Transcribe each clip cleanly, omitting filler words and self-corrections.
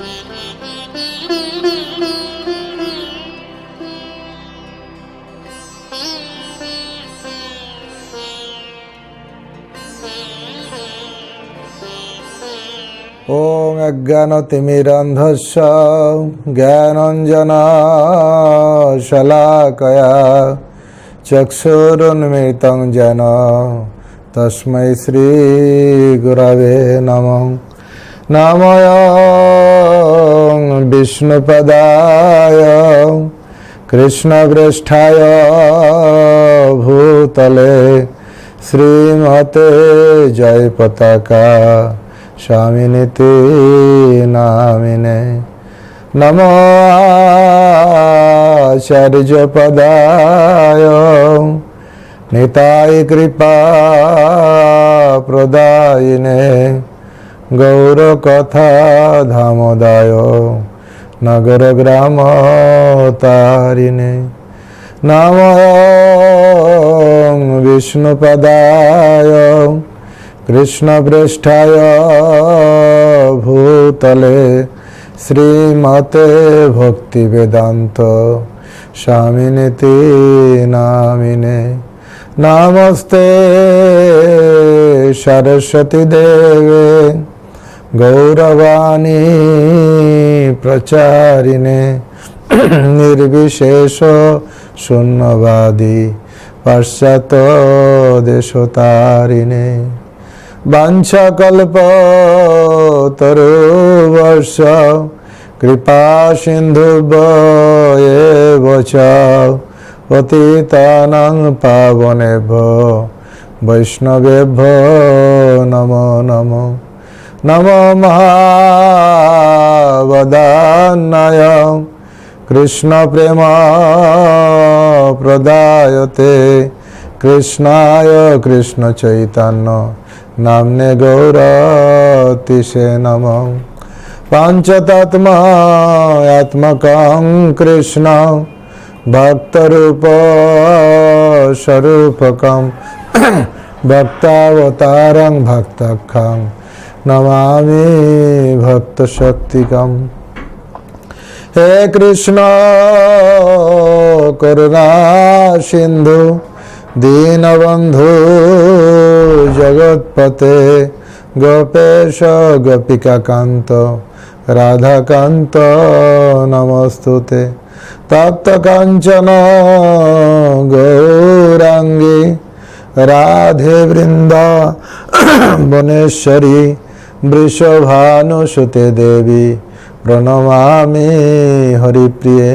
ओम अज्ञानतिमिरन्धस्य ज्ञानाञ्जनशलाकया चक्षुरुन्मिलितं येन तस्मै श्रीगुरवे नमः। नमो विष्णुपदाय कृष्णप्रेष्ठाय भूतले श्रीमते जयपताका स्वामिनिति नामिने। नमो आचार्यपदाय निताय कृपा प्रदायिने गौरकथा धामोदाय नगर ग्राम तारिणे। नमो विष्णुपदाय कृष्णप्रेष्ठाय भूतले श्रीमते भक्तिवेदांत स्वामिनिति नामिने। नमस्ते सरस्वती देवे गौरवाणी प्रचारिणे निर्विशेष शून्यवादी पाश्चात्य देशतारिणे। वाञ्छाकल्पतरुवर्ष कृपा सिन्धुभ्येव च पतितानां पावनेभ्यो वैष्णवेभ्यो नमो नमो। नमो महावदान्नाय कृष्णप्रेम प्रदायते कृष्णाय कृष्णचैतन्य नाम्ने गौरतिसे नमः। पांचतत्त्वात्मकं कृष्ण भक्तरूप स्वरूपकं भक्तावतारं भक्तखं नमामि भक्तशक्तिकम्। हे कृष्ण करुणा सिंधु दीनबंधु जगत्पते गोपेश गोपिकाकांत राधाकांत नमस्तुते। तप्त कांचन गौरांगी राधे वृंदावनेश्वरी वृषभानुसुते देवी प्रणमामि हरिप्रिये।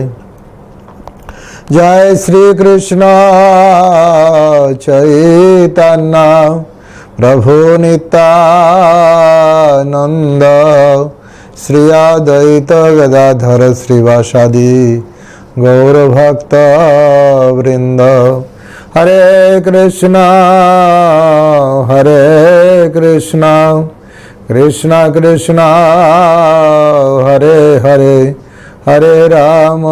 जय श्री कृष्ण चैतन्य प्रभु नित्यानंद श्री अद्वैत गदाधर श्रीवासादि गौरभक्त वृंद। हरे कृष्ण कृष्ण कृष्ण हरे हरे हरे राम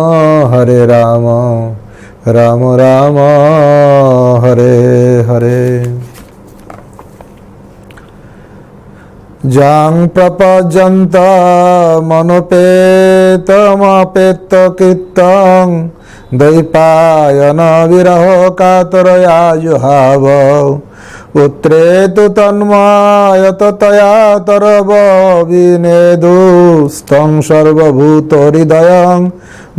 राम राम हरे हरे। जां प्रपद्यन्त मनुपेतमपेत कीर्तं द्वैपायन विरहो कातरया जुहाव पुत्रे तु तन्मायततया तरव विनेदुस्तं सर्वभूतहृदयं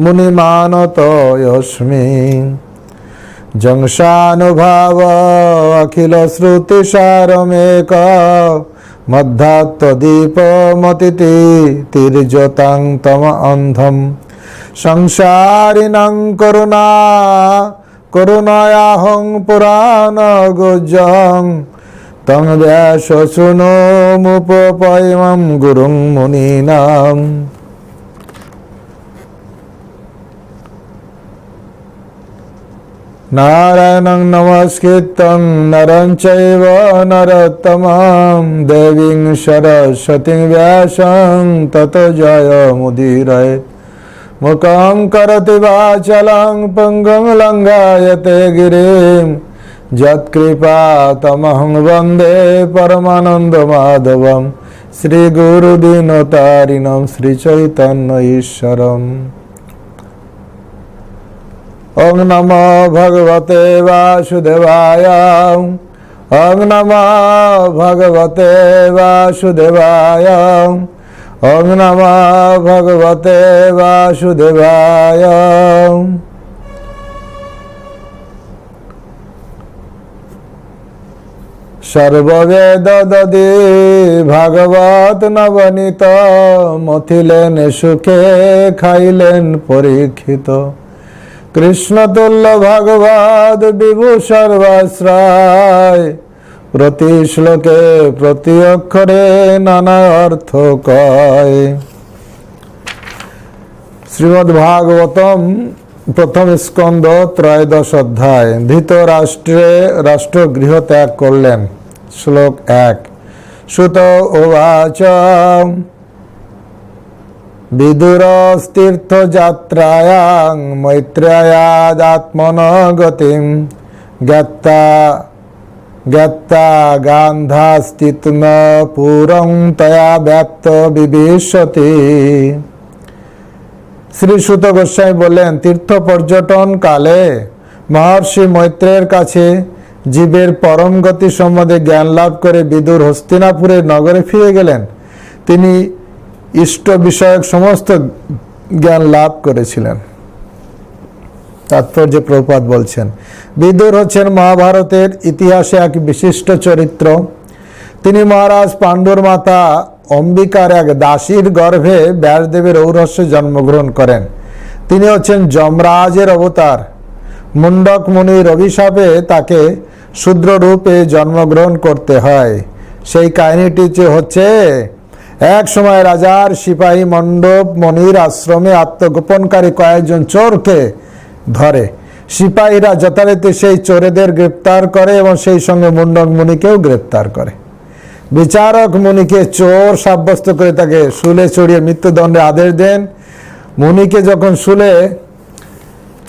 मुनिमानतोऽस्मि। जंशानुभाव अखिल श्रुतिसारमेक मध्यात्मदीपमतिति तिर्जतां तम अन्धं संसारिणां करुणायाहं पुराणगोजं तं व्यास शृणोमुपपयं गुरुं मुनीनां। नारायणं नमस्कृतं नरं चैव नरोत्तमं देवीं सरस्वतीं व्यासं ततो जयमुदीरयेत्। मुखं करोति वाचालं पङ्गुं लङ्घयते गिरिं यत्कृपातमहं वन्दे परमानन्दमाधवं শ্রী গুরু দীনতারিণম শ্রী চৈতন্য ঈশ্বরম। ওং নমো ভগবতে বাসুদেবায়। ওং নমো ভগবতে বাসুদেবায়। ওং নমো ভগবতে বাসুদেবায়। সর্ববেদ দদি ভাগবত নবনীত, মথিলেন সুখে খাইলেন পরীক্ষিত। কৃষ্ণতুল্য ভাগবত বিভু সর্বাশ্রয়, প্রতি শ্লোকে প্রতি অক্ষরে নানা অর্থ কয়। শ্রীমদ্ ভাগবতম প্রথম স্কন্ধ ত্রয়োদশ অধ্যায়। ধৃতরাষ্ট্রে রাষ্ট্র গৃহ ত্যাগ করলেন। শ্লোক 1। সুত উবাচ বিদুরস্তীর্থ যাত্রায়াং মৈত্রেয়াদাত্মন গতিম জ্ঞাত্তা গান্ধাস্তিত্ন পুরং তয়া ব্যাপ্ত বিভীষতি। শ্রী সুত গোস্বামী বললেন, তীর্থ পর্যটন কালে মহর্ষি মৈত্রেয়ের কাছে জীবের পরম গতি সম্বন্ধে জ্ঞান লাভ করে বিদুর হস্তিনাপুরের নগরে ফিরে গেলেন। তিনি ইষ্ট বিষয়ক সমস্ত জ্ঞান লাভ করেছিলেন। তাৎপর্য প্রভুপাদ বলছেন, বিদুর হচ্ছেন মহাভারতের ইতিহাসে এক বিশিষ্ট চরিত্র। তিনি মহারাজ পাণ্ডুর মাতা অম্বিকার এক দাসীর গর্ভে ব্যাসদেবের ঔরস্যে জন্মগ্রহণ করেন। তিনি হচ্ছেন যমরাজের অবতার। মুন্ডক মুনির অভিশাপে তাকে শূদ্র রূপে জন্মগ্রহণ করতে হয়। সেই কাহিনীটি হচ্ছে, এক সময় রাজার সিপাহী মণ্ডপ মনির আশ্রমে আত্মগোপনকারী কয়েকজন চোরকে ধরে। সিপাহীরা যথারীতি সেই চোরেদের গ্রেপ্তার করে এবং সেই সঙ্গে মুন্ডক মুনিকেও গ্রেপ্তার করে। বিচারক মুনিকে চোর সাব্যস্ত করে তাকে শুলে চড়িয়ে মৃত্যুদণ্ডের আদেশ দেন। মুনিকে যখন শুলে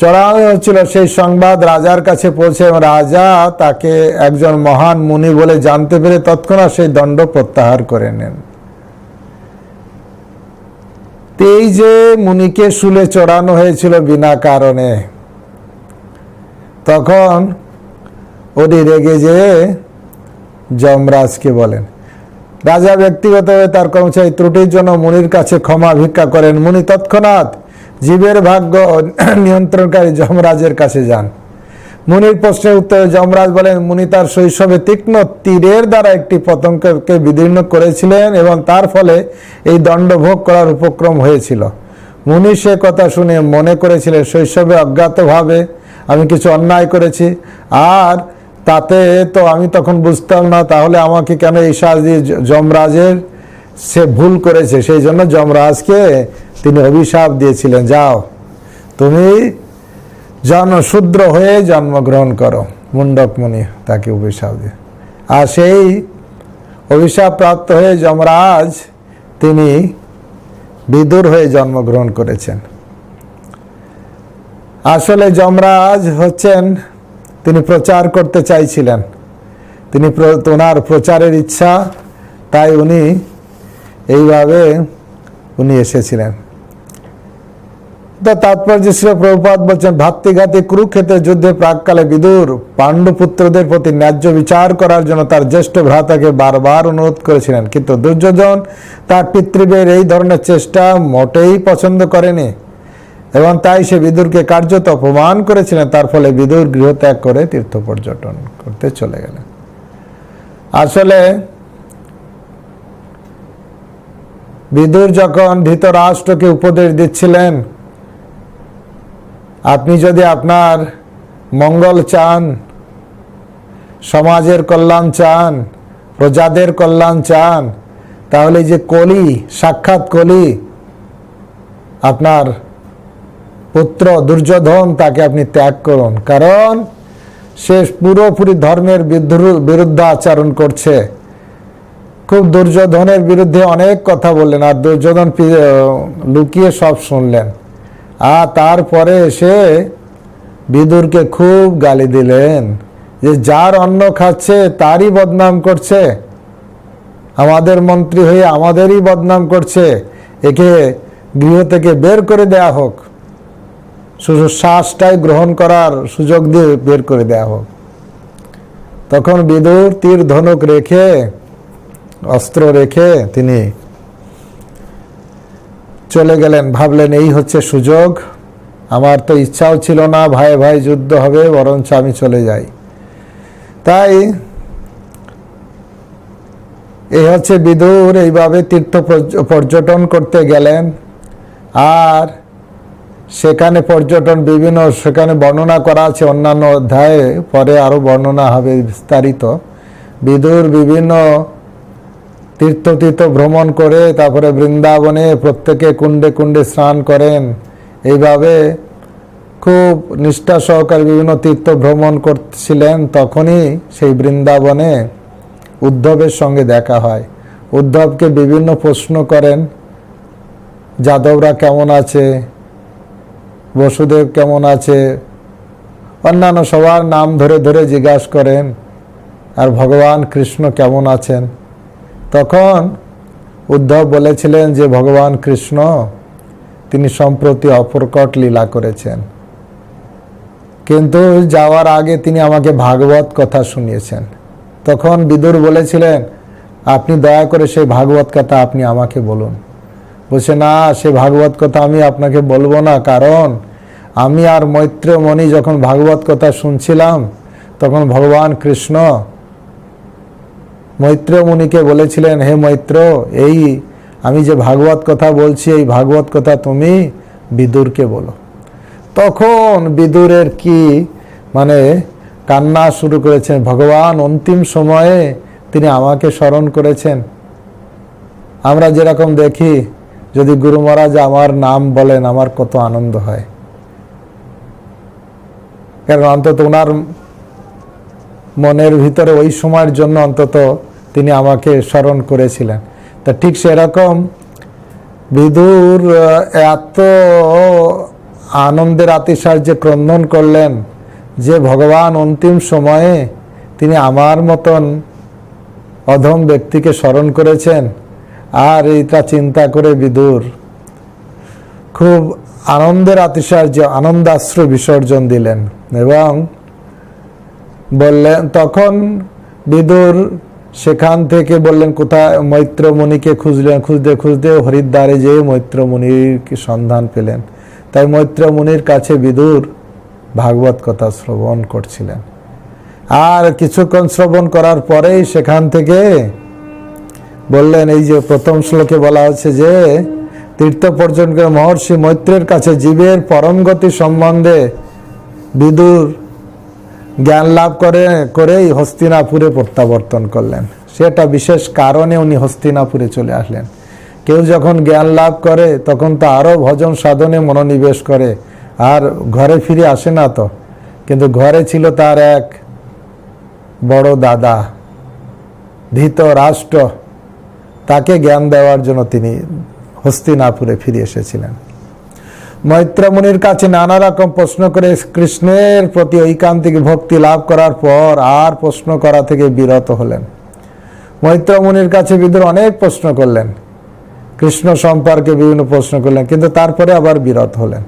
চড়ানো হচ্ছিল, সেই সংবাদ রাজার কাছে পৌঁছে এবং রাজা তাকে একজন মহান মুনি বলে জানতে পেরে তৎক্ষণাৎ সেই দণ্ড প্রত্যাহার করে নেন। এই যে মুনিকে শুলে চড়ানো হয়েছিল বিনা কারণে, তখন উনি রেগে যেয়ে যমরাজকে বলেন। রাজা ব্যক্তিগতভাবে তার কর্মচারী ত্রুটির জন্য মুনির কাছে ক্ষমা ভিক্ষা করেন। মুনি তৎক্ষণাৎ জীবের ভাগ্য নিয়ন্ত্রণকারী যমরাজের কাছে যান। মুনির প্রশ্নের উত্তরে যমরাজ বলেন, মুনি তার শৈশবে তীক্ষ্ণ তীরের দ্বারা একটি পতঙ্গকে বিদীর্ণ করেছিলেন এবং তার ফলে এই দণ্ড ভোগ করার উপক্রম হয়েছিল। মুনি সে কথা শুনে মনে করেছিলেন, শৈশবে অজ্ঞাতভাবে আমি কিছু অন্যায় করেছি, আর তাতে তো আমি তখন বুঝতাম না, তাহলে আমাকে কেন এই সাজ দিয়ে যমরাজের সে ভুল করেছে। সেই জন্য যমরাজকে তিনি অভিশাপ দিয়েছিলেন, যাও তুমি শূদ্র হয়ে জন্মগ্রহণ করো। মুন্ডক মুনি তাকে অভিশাপ দিয়ে, আর সেই অভিশাপ প্রাপ্ত হয়ে যমরাজ তিনি বিদুর হয়ে জন্মগ্রহণ করেছেন। আসলে যমরাজ হচ্ছেন, তিনি প্রচার করতে চাইছিলেন, ওনার প্রচারের ইচ্ছা, তাই উনি এইভাবে এসেছিলেন। তাৎপর্য শ্রী প্রভুপাদ বলছেন, ভাতৃঘাতী কুরুক্ষেত্রের যুদ্ধে প্রাককালে বিদুর পাণ্ডুপুত্রদের প্রতি ন্যায্য বিচার করার জন্য তার জ্যেষ্ঠ ভ্রাতাকে বারবার অনুরোধ করেছিলেন, কিন্তু দুর্যোধন তার পিতৃব্যের এই ধরনের চেষ্টা মোটেই পছন্দ করেনি এবং তাই সে বিদুরকে কার্যত অপমান করেছিলেন। তার ফলে বিদুর গৃহত্যাগ করে তীর্থ পর্যটন করতে চলে গেলেন। আসলে বিদুর যখন ধৃতরাষ্ট্রকে উপদেশ দিচ্ছিলেন, আপনি যদি আপনার মঙ্গল চান, সমাজের কল্যাণ চান, প্রজাদের কল্যাণ চান, তাহলে যে কলি, সাক্ষাৎ কলি আপনার পুত্র দুর্যোধন, তাকে আপনি ত্যাগ করুন, কারণ সে পুরোপুরি ধর্মের বিরুদ্ধে আচরণ করছে। খুব দুর্যোধনের বিরুদ্ধে অনেক কথা বললেন, আর দুর্যোধন লুকিয়ে সব শুনলেন। আর তারপরে এসে বিদুরকে খুব গালি দিলেন যে যার অন্ন খাচ্ছে তারই বদনাম করছে। আমাদের মন্ত্রী হয়ে আমাদেরই বদনাম করছে, একে গৃহ থেকে বের করে দেয়া হোক, শুধু শ্বাসটাই গ্রহণ করার সুযোগ দিয়ে বের করে দেয়া হোক। তখন বিদুর তীর ধনুক রেখে, অস্ত্র রেখে তিনি চলে গেলেন। ভাবলেন এই হচ্ছে সুযোগ, আমার তো ইচ্ছাও ছিল না ভাই ভাই যুদ্ধ হবে, বরঞ্চ আমি চলে যাই। তাই এই হচ্ছে বিদুর এইভাবে তীর্থ পর্যটন করতে গেলেন। আর সেখানে পর্যটন বিভিন্ন, সেখানে বর্ণনা করা আছে অন্যান্য অধ্যায়ে, পরে আরো বর্ণনা হবে বিস্তারিত। বিদুর বিভিন্ন তীর্থ ভ্রমণ করে তারপরে বৃন্দাবনে প্রত্যেকে কুণ্ডে কুণ্ডে স্নান করেন। এইভাবে খুব নিষ্ঠা সহকারে বিভিন্ন তীর্থ ভ্রমণ করছিলেন। তখনই সেই বৃন্দাবনে উদ্ধবের সঙ্গে দেখা হয়। উদ্ধবকে বিভিন্ন প্রশ্ন করেন, যাদবরা কেমন আছে, বসুদেব কেমন আছে, অন্যান্য সবার নাম ধরে ধরে জিজ্ঞাসা করেন, আর ভগবান কৃষ্ণ কেমন আছেন। তখন উদ্ধব বলেছিলেন যে ভগবান কৃষ্ণ তিনি সম্প্রতি অপ্রকট লীলা করেছেন, কিন্তু যাওয়ার আগে তিনি আমাকে ভাগবত কথা শুনিয়েছেন। তখন বিদুর বলেছিলেন আপনি দয়া করে সেই ভাগবত কথা আপনি আমাকে বলুন। বলছে না, সে ভাগবত কথা আমি আপনাকে বলবো না, কারণ আমি আর মৈত্র মণি যখন ভাগবত কথা শুনছিলাম তখন ভগবান কৃষ্ণ মৈত্র মুনিকে বলেছিলেন, হে মৈত্র, এই আমি যে ভাগবত কথা বলছি এই ভাগবত কথা তুমি বিদুরকে বলো। তখন বিদুরের কি মানে কান্না শুরু করেছেন, ভগবান অন্তিম সময়ে তিনি আমাকে স্মরণ করেছেন। আমরা যেরকম দেখি যদি গুরু মহারাজ আমার নাম বলেন আমার কত আনন্দ হয়, কারণ অন্তত ওনার মনের ভিতরে ওই সময়ের জন্য অন্তত তিনি আমাকে স্মরণ করেছিলেন। তা ঠিক সেরকম বিদুর এত আনন্দের আতিশয্যে ক্রন্দন করলেন যে ভগবান অন্তিম সময়ে তিনি আমার মতন অধম ব্যক্তিকে স্মরণ করেছেন। আর এইটা চিন্তা করে বিদুর খুব আনন্দের আতিশয্যে আনন্দাশ্রু বিসর্জন দিলেন এবং বললেন, তখন বিদুর সেখান থেকে বললেন কোথায়, মৈত্র মুনিকে খুঁজলেন, খুঁজতে খুঁজতে হরিদ্বারে যেয়ে মৈত্র মুনির সন্ধান পেলেন। তাই মৈত্র মুনির কাছে বিদুর ভাগবত কথা শ্রবণ করছিলেন। আর কিছুক্ষণ শ্রবণ করার পরেই সেখান থেকে বললেন, এই যে প্রথম শ্লোকে বলা হচ্ছে যে তীর্থ পর্যটন মহর্ষি মৈত্রের কাছে জীবের পরম গতি সম্বন্ধে বিদুর জ্ঞান লাভ করেই হস্তিনাপুরে প্রত্যাবর্তন করলেন। সেটা বিশেষ কারণে উনি হস্তিনাপুরে চলে আসলেন। কেউ যখন জ্ঞান লাভ করে তখন তো আরো ভজন সাধনে মনোনিবেশ করে, আর ঘরে ফিরে আসে না তো। কিন্তু ঘরে ছিল তার এক বড় দাদা ধৃতরাষ্ট্র, তাকে জ্ঞান দেওয়ার জন্য তিনি হস্তিনাপুরে ফিরে এসেছিলেন। মৈত্র মুনির কাছে নানা রকম প্রশ্ন করে কৃষ্ণের প্রতি ঐকান্তিক ভক্তি লাভ করার পর আর প্রশ্ন করা থেকে বিরত হলেন। মৈত্র মুনির কাছে বিদুর অনেক প্রশ্ন করলেন, কৃষ্ণ সম্পর্কে বিভিন্ন প্রশ্ন করলেন, কিন্তু তারপরে আবার বিরত হলেন।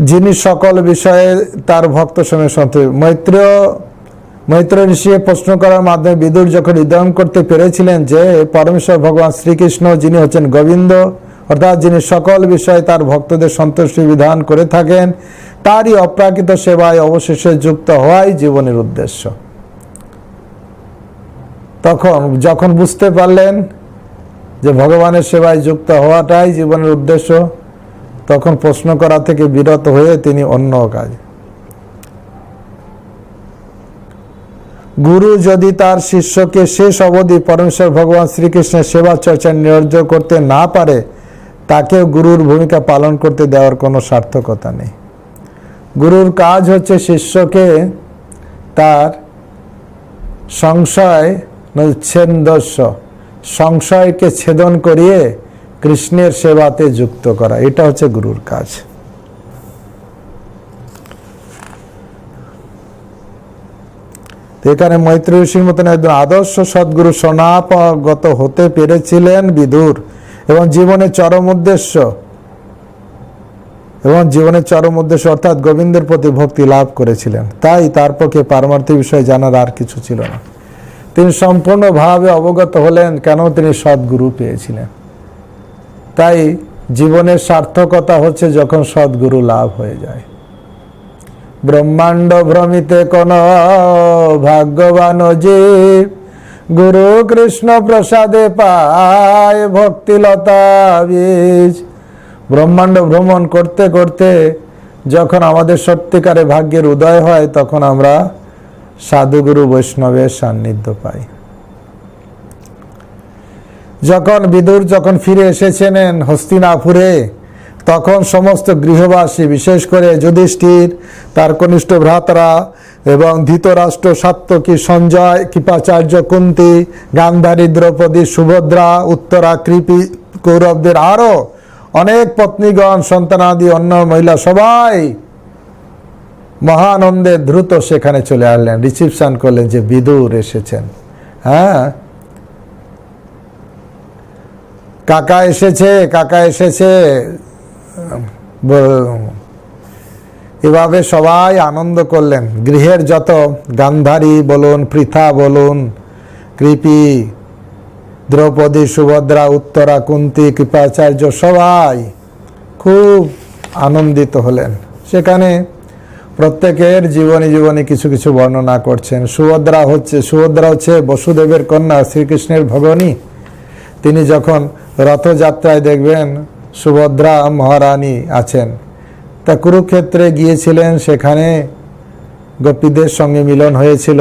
যিনি সকল বিষয়ে তার ভক্ত সঙ্গে সন্তুষ্ট। মৈত্র ঋষি প্রশ্ন করার মাধ্যমে বিদুর যখন হৃদয়ঙ্গম করতে পেরেছিলেন যে পরমেশ্বর ভগবান শ্রীকৃষ্ণ যিনি হচ্ছেন গোবিন্দ, অর্থাৎ যিনি সকল বিষয়ে তার ভক্তদের সন্তুষ্টি বিধান করে থাকেন, তারই অপ্রাকৃত সেবায় অবশেষে যুক্ত হওয়াই জীবনের উদ্দেশ্য। তখন যখন বুঝতে পারলেন যে ভগবানের সেবায় যুক্ত হওয়াটাই জীবনের উদ্দেশ্য, তখন প্রশ্ন করা থেকে বিরত হয়ে তিনি অন্য কাজ। গুরু যদি তার শিষ্যকে শেষ অবধি পরমেশ্বর ভগবান শ্রীকৃষ্ণের সেবা চর্চা নিয়োজিত করতে না পারে, তাকে গুরুর ভূমিকা পালন করতে দেওয়ার কোনো সার্থকতা নেই। গুরুর কাজ হচ্ছে শিষ্যকে তার সংশয়কে ছেদন করিয়ে কৃষ্ণের সেবাতে যুক্ত করা, এটা হচ্ছে গুরুর কাজ। এখানে মৈত্রী ঋষির মতন একজন আদর্শ সদ্গুরু শরণাগত হতে পেরেছিলেন বিদুর, এবং জীবনের চরম উদ্দেশ্য অর্থাৎ গোবিন্দের প্রতি ভক্তি লাভ করেছিলেন। তাই তার পক্ষে পারমার্থিক বিষয় জানার আর কিছু ছিল না। তিনি সম্পূর্ণভাবে অবগত হলেন কেন তিনি সদ্গুরু পেয়েছিলেন। তাই জীবনের সার্থকতা হচ্ছে যখন সদ্গুরু লাভ হয়ে যায়। ব্রহ্মাণ্ড ভ্রমিতে কোন ভাগ্যবান জীব, গুরু কৃষ্ণ প্রসাদে পায় ভক্তিলতা বীজ। ব্রহ্মাণ্ড ভ্রমণ করতে করতে যখন আমাদের সত্যিকারে ভাগ্যের উদয় হয়, তখন আমরা সাধুগুরু বৈষ্ণবের সান্নিধ্য পাই। যখন বিদুর ফিরে এসেছিলেন হস্তিনাপুরে, তখন সমস্ত গৃহবাসী, বিশেষ করে যুধিষ্ঠির, তার কনিষ্ঠ ভ্রাতারা এবং ধৃতরাষ্ট্র, সাত্যকী, সঞ্জয়, কৃপাচার্য, কুন্তী, গান্ধারী, দ্রৌপদী, সুভদ্রা, উত্তরা, কৃপি, কৌরবদের আরো অনেক পত্নীগণ, সন্তানাদি, অন্য মহিলা সবাই মহানন্দে দ্রুত সেখানে চলে আসলেন, রিসিপশন করলেন যে বিদুর এসেছেন। হ্যাঁ, কাকা এসেছে এভাবে সবাই আনন্দ করলেন। গৃহের যত গান্ধারী বলুন, পৃথা বলুন, কৃপি, দ্রৌপদী, সুভদ্রা, উত্তরা, কুন্তী, কৃপাচার্য সবাই খুব আনন্দিত হলেন। সেখানে প্রত্যেকের জীবনী কিছু কিছু বর্ণনা করছেন। সুভদ্রা হচ্ছে বসুদেবের কন্যা, শ্রীকৃষ্ণের ভগিনী। তিনি যখন রথযাত্রায় দেখবেন সুভদ্রা মহারানী আছেন, তা কুরুক্ষেত্রে গিয়েছিলেন, সেখানে গোপীদের সঙ্গে মিলন হয়েছিল।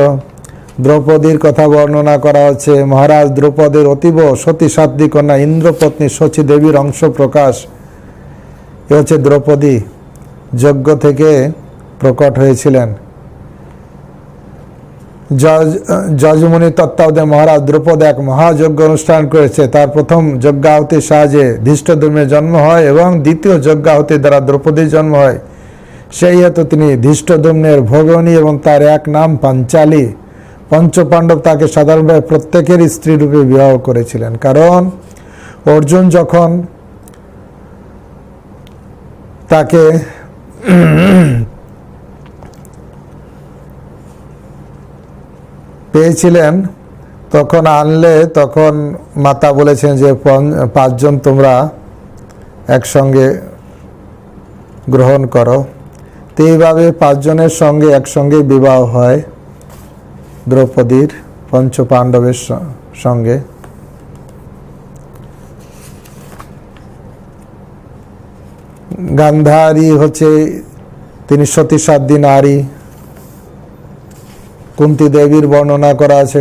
দ্রৌপদীর কথা বর্ণনা করা হচ্ছে। মহারাজ দ্রৌপদীর অতীব সতী সাধ্বী কন্যা ইন্দ্রপত্নী শচী দেবীর অংশ প্রকাশ। এ হচ্ছে দ্রৌপদী, যজ্ঞ থেকে প্রকট হয়েছিলেন। যজমুনি তত্ত্বাবধানে মহারাজ দ্রৌপদ এক মহাযজ্ঞ অনুষ্ঠান করেছে। তার প্রথম যজ্ঞাহুতির সাহায্যে ধৃষ্টদ্যুম্নের জন্ম হয় এবং দ্বিতীয় যজ্ঞাহুতির দ্বারা দ্রৌপদীর জন্ম হয়। সেই হেতু তিনি ধৃষ্টদ্যুম্নের ভগিনী এবং তার এক নাম পাঞ্চালী। পঞ্চপাণ্ডব তাকে সাধারণভাবে প্রত্যেকের স্ত্রী রূপে বিবাহ করেছিলেন, কারণ অর্জুন যখন তাকে পেয়েছিলেন তখন মাতা বলেছেন যে 5 জন তোমরা একসঙ্গে গ্রহণ করো। তো এইভাবে 5 জনের সঙ্গে একসঙ্গে বিবাহ হয় দ্রৌপদীর পঞ্চপাণ্ডবের সঙ্গে। গান্ধারী হচ্ছে তিনি সতী সাধ্বী নারী। কুন্তী দেবীর বর্ণনা করা আছে,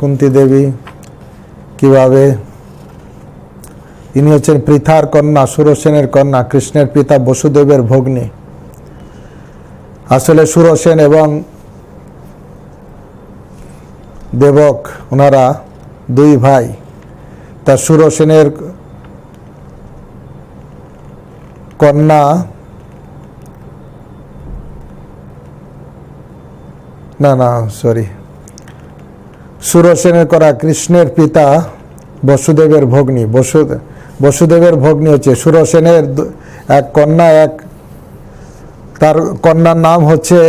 কুন্তী দেবী কিভাবে, ইনি হচ্ছেন পৃথার কন্যা, সুরসেনের কন্যা, কৃষ্ণের পিতা বসুদেবের ভগ্নী। আসলে সুরসেন এবং দেবক ওনারা 2 ভাই। তা সুরসেনের কন্যা সুরসেনের করা কৃষ্ণের পিতা বসুদেবের ভগ্নী। বসুদেবের ভগ্নী হচ্ছে সুরসেনের এক কন্যা, তার কন্যার নাম হচ্ছে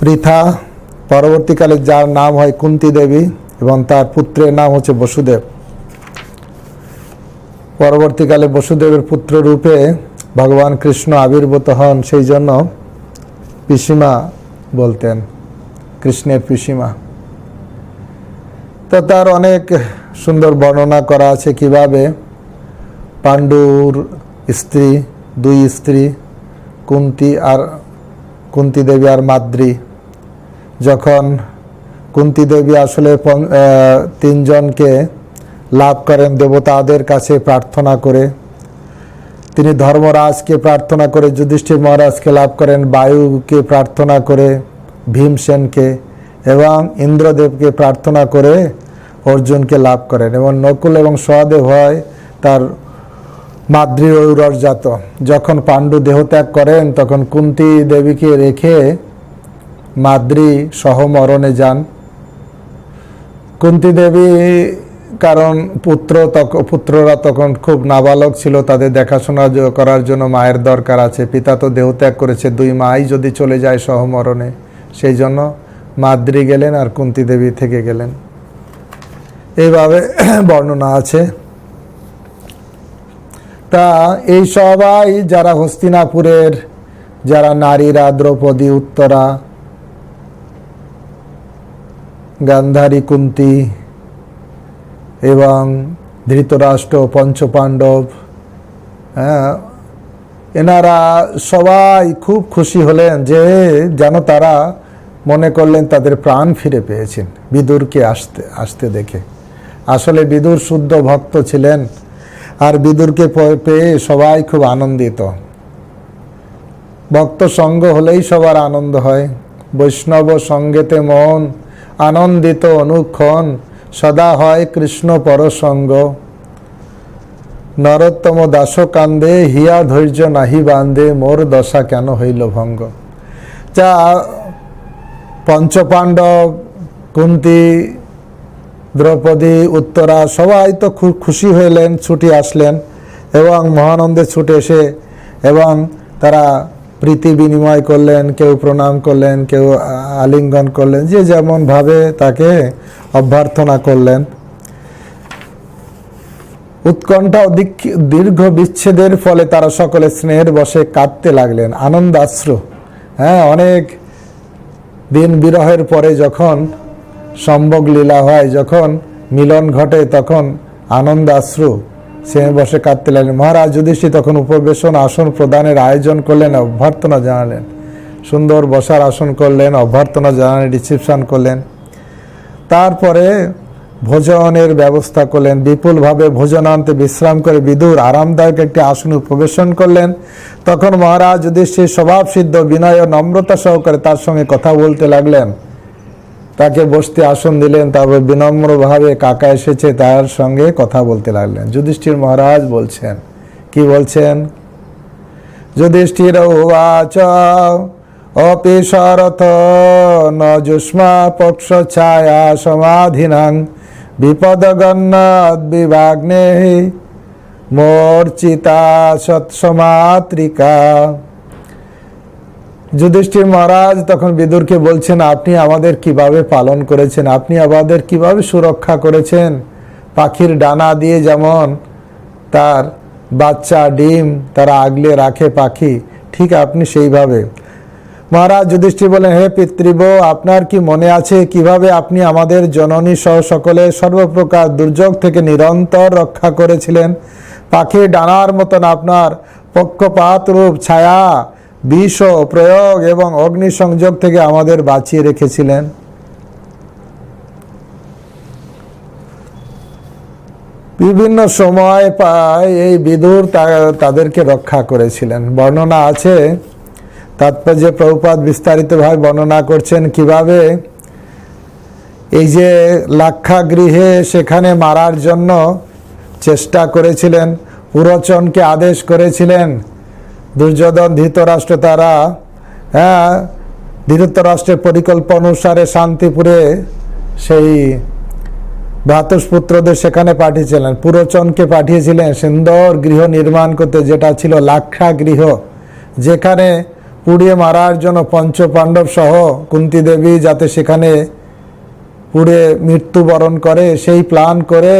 পৃথা, পরবর্তীকালে যার নাম হয় কুন্তী দেবী, এবং তার পুত্রের নাম হচ্ছে বসুদেব। পরবর্তীকালে বসুদেবের পুত্র রূপে ভগবান কৃষ্ণ আবির্ভূত হন, সেই জন্য পিসিমা বলতেন, কৃষ্ণের পিসিমা। তো তার অনেক সুন্দর বর্ণনা করা আছে কিভাবে পাণ্ডুর স্ত্রী, 2 স্ত্রী, কুন্তী দেবী আর মাদ্রী। যখন কুন্তী দেবী আসলে 3 জনকে লাভ করেন দেবতাদের কাছে প্রার্থনা করে, তিনি ধর্মরাজকে প্রার্থনা করে যুধিষ্ঠির মহারাজকে লাভ করেন, বায়ুকে প্রার্থনা করে ভীমসেনকে, এবং ইন্দ্রদেবকে প্রার্থনা করে অর্জুনকে লাভ করেন, এবং নকুল এবং সহদেব হয় তার মাদ্রি ঔরসজাত। যখন পাণ্ডু দেহত্যাগ করেন তখন কুন্তী দেবীকে রেখে মাদ্রি সহমরণে যান। কুন্তী দেবী, কারণ পুত্ররা তখন খুব নাবালক ছিল, তাদের দেখাশোনা করার জন্য মায়ের দরকার আছে। পিতা তো দেহত্যাগ করেছে, 2 মাই যদি চলে যায় সহমরণে, সেই জন্য মাদ্রি গেলেন আর কুন্তী দেবী থেকে গেলেন। এইভাবে বর্ণনা আছে। তা এই সবাই যারা হস্তিনাপুরের যারা নারীরা, দ্রৌপদী, উত্তরা, গান্ধারী, কুন্তী এবং ধৃতরাষ্ট্র, পঞ্চপাণ্ডব, এনারা সবাই খুব খুশি হলেন যে যেন তারা মনে করলেন তাদের প্রাণ ফিরে পেয়েছেন বিদুরকে আসতে দেখে। আসলে বিদুর শুদ্ধ ভক্ত ছিলেন, আর বিদুরকে পেয়ে সবাই খুব আনন্দিত। ভক্ত সঙ্গ হলেই সবার আনন্দ হয়। বৈষ্ণব সঙ্গেতে মন আনন্দিত অনুক্ষণ, সদা হয় কৃষ্ণ পরসঙ্গ। নরোত্তম দাস কান্দে, হিয়া ধৈর্য নাহি বান্ধে, মোর দশা কেন হইল ভঙ্গ। যা পঞ্চপাণ্ডব, কুন্তী, দ্রৌপদী, উত্তরা সবাই তো খুব খুশি হইলেন, ছুটি আসলেন এবং মহানন্দে ছুটে এসে এবং তারা প্রীতি বিনিময় করলেন, কেউ প্রণাম করলেন, কেউ আলিঙ্গন করলেন, যে যেমন ভাবে তাকে অভ্যর্থনা করলেন। উৎকণ্ঠা ও দীর্ঘ বিচ্ছেদের ফলে তারা সকলে স্নেহের বশে কাঁদতে লাগলেন, আনন্দাশ্রু। অনেক দিন বিরহের পরে যখন সম্ভোগ লীলা হয়, যখন মিলন ঘটে, তখন আনন্দাশ্রু সে বসে কাঁদতে লাগলেন। মহারাজ যুধিষ্ঠির তখন উপবেশন আসন প্রদানের আয়োজন করলেন, অভ্যর্থনা জানালেন। সুন্দর বসার আসন করলেন, অভ্যর্থনা জানালেন, রিসিপশন করলেন। তারপরে ভোজনের ব্যবস্থা করলেন। বিপুলভাবে ভোজনান্তে বিশ্রাম করে বিদুর আরামদায়ক একটি আসন উপবেশন করলেন। তখন মহারাজ যুধিষ্ঠির স্বভাব সিদ্ধ বিনয় ও নম্রতা সহকারে তার সঙ্গে কথা বলতে লাগলেন। তাকে বসতে আসন দিলেন, তারপর বিনম্রভাবে কাকা এসেছে তার সঙ্গে কথা বলতে লাগলেন। যুধিষ্ঠির মহারাজ বলছেন, কি বলছেন? যুধিষ্ঠির উবাচ অপি শরথ ন যুষ্মা পক্ষ ছায়া সমাধিনাং বিপদগন্নাদ বিভাগ্নে মূর্ছিতা সৎসমাত্রিকা। যুধিষ্ঠির মহারাজ তখন বিদুরকে বলছেন, আপনি আমাদের কিভাবে পালন করেছেন, আপনি আমাদের কিভাবে সুরক্ষা করেছেন। পাখির ডানা দিয়ে যেমন তার বাচ্চা ডিম তারা আগলে রাখে পাখি, ঠিক আপনি সেইভাবে। মহারাজ যুধিষ্ঠির বলেন, হে পিতৃব্য, আপনার কি মনে আছে কিভাবে আপনি আমাদের জননী সহ সকলে সর্বপ্রকার দুর্যোগ থেকে নিরন্তর রক্ষা করেছিলেন। পাখির ডানার মতন আপনার পক্ষপাত রূপ ছায়া, বিষ প্রয়োগ এবং অগ্নিসংযোগ থেকে আমাদের বাঁচিয়ে রেখেছিলেন। বিভিন্ন সময় এই বিদুর তাদেরকে রক্ষা করেছিলেন। বর্ণনা আছে, তাৎপর্যে প্রভুপাদ বিস্তারিতভাবে বর্ণনা করছেন কিভাবে এই যে লাক্ষাগৃহে সেখানে মারার জন্য চেষ্টা করেছিলেন, পুরোচনকে আদেশ করেছিলেন। দুর্যোধন, ধৃতরাষ্ট্র তারা ধৃতরাষ্ট্রের পরিকল্পনা অনুসারে শান্তিপুরে সেই ভ্রাতুষ্পুত্রদের সেখানে পাঠিয়েছিলেন। পুরোচনকে পাঠিয়েছিলেন সুন্দর গৃহ নির্মাণ করতে, যেটা ছিল লাক্ষাগৃহ, যেখানে পুড়িয়ে মারার জন্য পঞ্চপাণ্ডব সহ কুন্তী দেবী যাতে সেখানে পুড়ে মৃত্যুবরণ করে, সেই প্ল্যান করে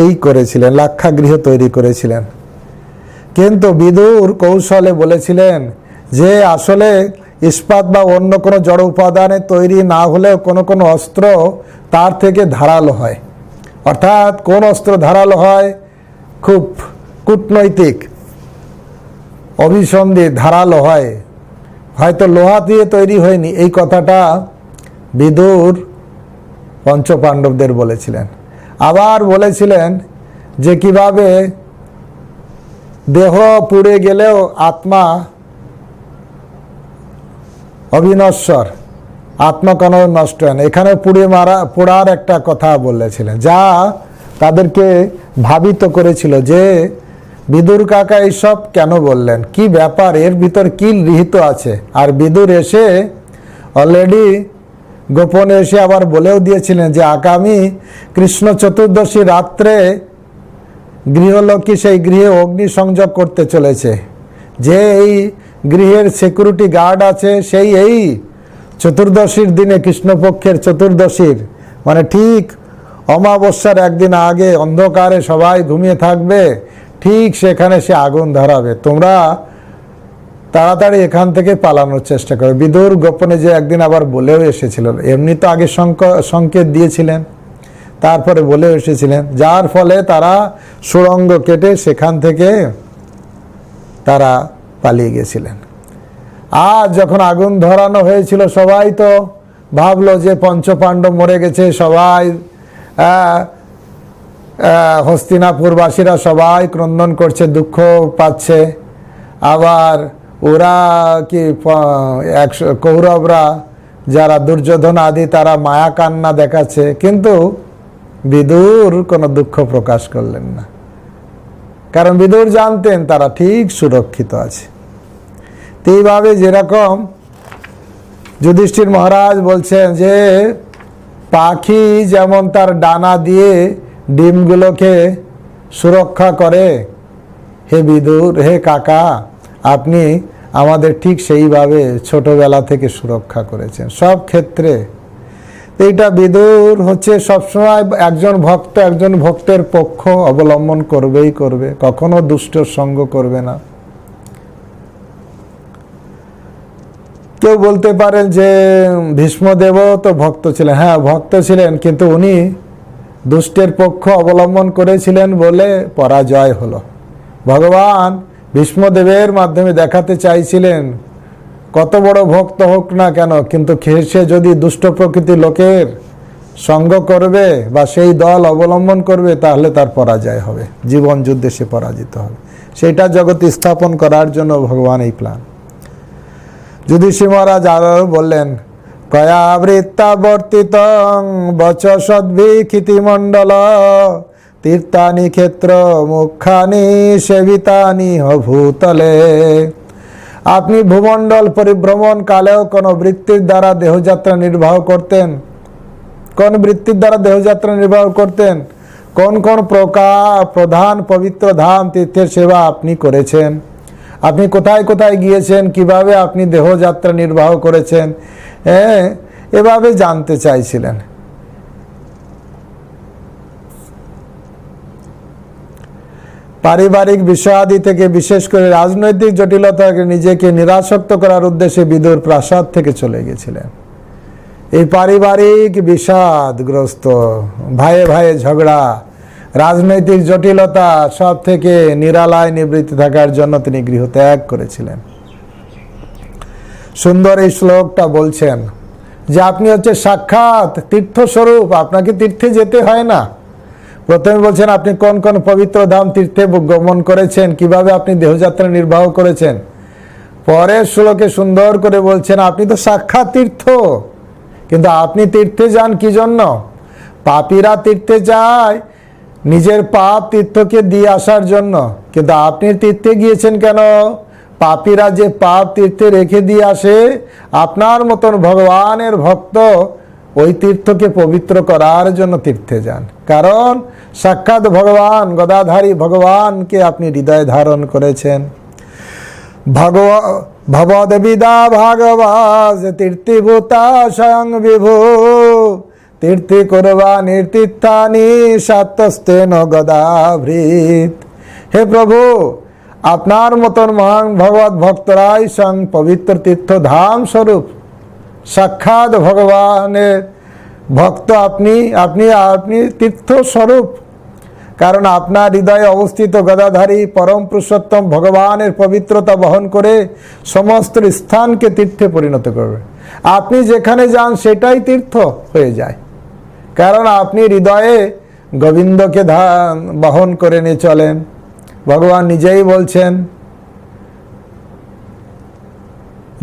এই করেছিলেন, লাক্ষাগৃহ তৈরি করেছিলেন। কিন্তু বিদুর কৌশলে বলেছিলেন যে আসলে ইস্পাত বা অন্য কোনো জড় উপাদানে তৈরি না হলেও কোনো কোনো অস্ত্র তার থেকে ধারালো হয়। অর্থাৎ কোন অস্ত্র ধারালো হয়? খুব কূটনৈতিক অভিসন্ধি ধারালো হয়, হয়তো লোহা দিয়ে তৈরি হয়নি। এই কথাটা বিদুর পঞ্চপাণ্ডবদের বলেছিলেন। আবার বলেছিলেন যে কিভাবে দেহ পুড়ে গেলেও আত্মা অবিনশ্বর, আত্মা কোনো নষ্ট হয় না। এখানে পোড়ার একটা কথা বলেছিলেন, যা তাদেরকে ভাবিত করেছিল যে বিদুর কাকা এইসব কেন বললেন, কি ব্যাপার, এর ভিতর কি নিহিত আছে? আর বিদুর এসে অলরেডি গোপনে এসে আবার বলেও দিয়েছিলেন যে আগামী কৃষ্ণ চতুর্দশী রাত্রে গৃহলক্ষ্মী সেই গৃহে অগ্নি সংযোগ করতে চলেছে। যে এই গৃহের সিকিউরিটি গার্ড আছে সেই এই চতুর্দশীর দিনে, কৃষ্ণপক্ষের চতুর্দশীর মানে ঠিক অমাবস্যার একদিন আগে অন্ধকারে সবাই ঘুমিয়ে থাকবে, ঠিক সেখানে সে আগুন ধরাবে। তোমরা তাড়াতাড়ি এখান থেকে পালানোর চেষ্টা করো। বিদুর গোপনে যে একদিন আবার বলেও এসেছিল, এমনি তো আগে সংকেত দিয়েছিলেন, তারপরে বলেও এসেছিলেন, যার ফলে তারা সুড়ঙ্গ কেটে সেখান থেকে তারা পালিয়ে গেছিলেন। আর যখন আগুন ধরানো হয়েছিল সবাই তো ভাবলো যে পঞ্চপাণ্ডব মরে গেছে, সবাই হস্তিনাপুরবাসীরা সবাই ক্রন্দন করছে, দুঃখ পাচ্ছে। আবার ওরা কি কৌরবরা যারা দুর্যোধন আদি তারা মায়া কান্না দেখাচ্ছে, কিন্তু বিদুর কোনো দুঃখ প্রকাশ করলেন না, কারণ বিদুর জানতেন তারা ঠিক সুরক্ষিত আছে। এইভাবে যেরকম যুধিষ্ঠির মহারাজ বলছেন যে পাখি যেমন তার ডানা দিয়ে ডিমগুলোকে সুরক্ষা করে, হে বিদুর, হে কাকা, আপনি আমাদের ঠিক সেইভাবে ছোটবেলা থেকে সুরক্ষা করেছেন সব ক্ষেত্রে। এইটা বিদুর হচ্ছে সবসময় একজন ভক্তের পক্ষ অবলম্বন করবেই করবে, কখনো দুষ্টর সঙ্গ করবে না। কেউ বলতে পারেন যে ভীষ্মদেবও তো ভক্ত ছিলেন, হ্যাঁ ভক্ত ছিলেন, কিন্তু উনি দুষ্টের পক্ষ অবলম্বন করেছিলেন বলে পরাজয় হলো। ভগবান ভীষ্মদেবের মাধ্যমে দেখাতে চাইছিলেন কত বড় ভক্ত হোক না কেন, কিন্তু সে যদি দুষ্ট প্রকৃতির লোকের সঙ্গ করবে বা সেই দল অবলম্বন করবে তাহলে তার পরাজয় হবে, জীবন যুদ্ধে সে পরাজিত হবে। সেটা জগৎ স্থাপন করার জন্য ভগবান এই প্ল্যান। যুধিষ্ঠির মহারাজ আরো বললেন, কয়াবৃত্তাবর্তিতং বচ সদ্ভিক্ষিতি মণ্ডল তীর্থানি ক্ষেত্র মুখানি সেবিতানি ভূতলে। আপনি ভূমণ্ডল পরিভ্রমণ কালেও কোন বৃত্তির দ্বারা দেহযাত্রা নির্বাহ করতেন? কোন বৃত্তির দ্বারা দেহযাত্রা নির্বাহ করতেন? কোন কোন প্রধান পবিত্র ধাম তীর্থের সেবা আপনি করেছেন? আপনি কোথায় কোথায় গিয়েছেন? কিভাবে আপনি দেহযাত্রা নির্বাহ করেছেন? এভাবে জানতে চাইছিলেন। পারিবারিক বিষয়াদি থেকে বিশেষ করে রাজনৈতিক জটিলতাকে নিজেকে নিরাসক্ত করার উদ্দেশ্যে বিদুর প্রাসাদ থেকে চলে গেছিলেন। এই পারিবারিক বিষাদগ্রস্ত, ভাইয়ে ভাইয়ে ঝগড়া, রাজনৈতিক জটিলতা সব থেকে নিরালায় নিবৃত্ত থাকার জন্য তিনি গৃহত্যাগ করেছিলেন। সুন্দর এই শ্লোকটা বলছেন যে আপনি হচ্ছে সাক্ষাৎ তীর্থস্বরূপ, আপনাকে তীর্থে যেতে হয় না। প্রথমে বলছেন আপনি কোন কোন পবিত্র ধাম তীর্থে গমন করেছেন, কিভাবে আপনি দেহযাত্রা নির্বাহ করেছেন। পরের শ্লোকে সুন্দর করে বলছেন আপনি তো সাক্ষাৎ তীর্থ, কিন্তু আপনি তীর্থে যান কি জন্য? পাপীরা তীর্থে যায় নিজের পাপ তীর্থকে দিয়ে আসার জন্য, কিন্তু আপনি তীর্থে গিয়েছেন কেন? পাপীরা যে পাপ তীর্থে রেখে দিয়ে আসে, আপনার মতন ভগবানের ভক্ত ওই তীর্থকে পবিত্র করার জন্য তীর্থে যান। কারণ সাক্ষাৎ ভগবান গদাধারী ভগবানকে আপনি হৃদয়ে ধারণ করেছেন। ভগবদ্বিদা ভাগবাস তীর্থিভূতা স্বয়ং বিভু তীর্থি করবা নির্তীর্থানি সাত্যস্তেন গদাভৃত। হে প্রভু, আপনার মতন মহান ভগবত ভক্তরাই স্বয়ং পবিত্র তীর্থ ধাম স্বরূপ সাক্ষাৎ ভগবানের ভক্ত। আপনি আপনি আপনি তীর্থ স্বরূপ, কারণ আপনার হৃদয়ে অবস্থিত গদাধারী পরম পুরুষোত্তম ভগবানের পবিত্রতা বহন করে সমস্ত স্থানকে তীর্থে পরিণত করবে। আপনি যেখানে যান সেটাই তীর্থ হয়ে যায়, কারণ আপনি হৃদয়ে গোবিন্দকে বহন করে নিয়ে চলেন। ভগবান নিজেই বলছেন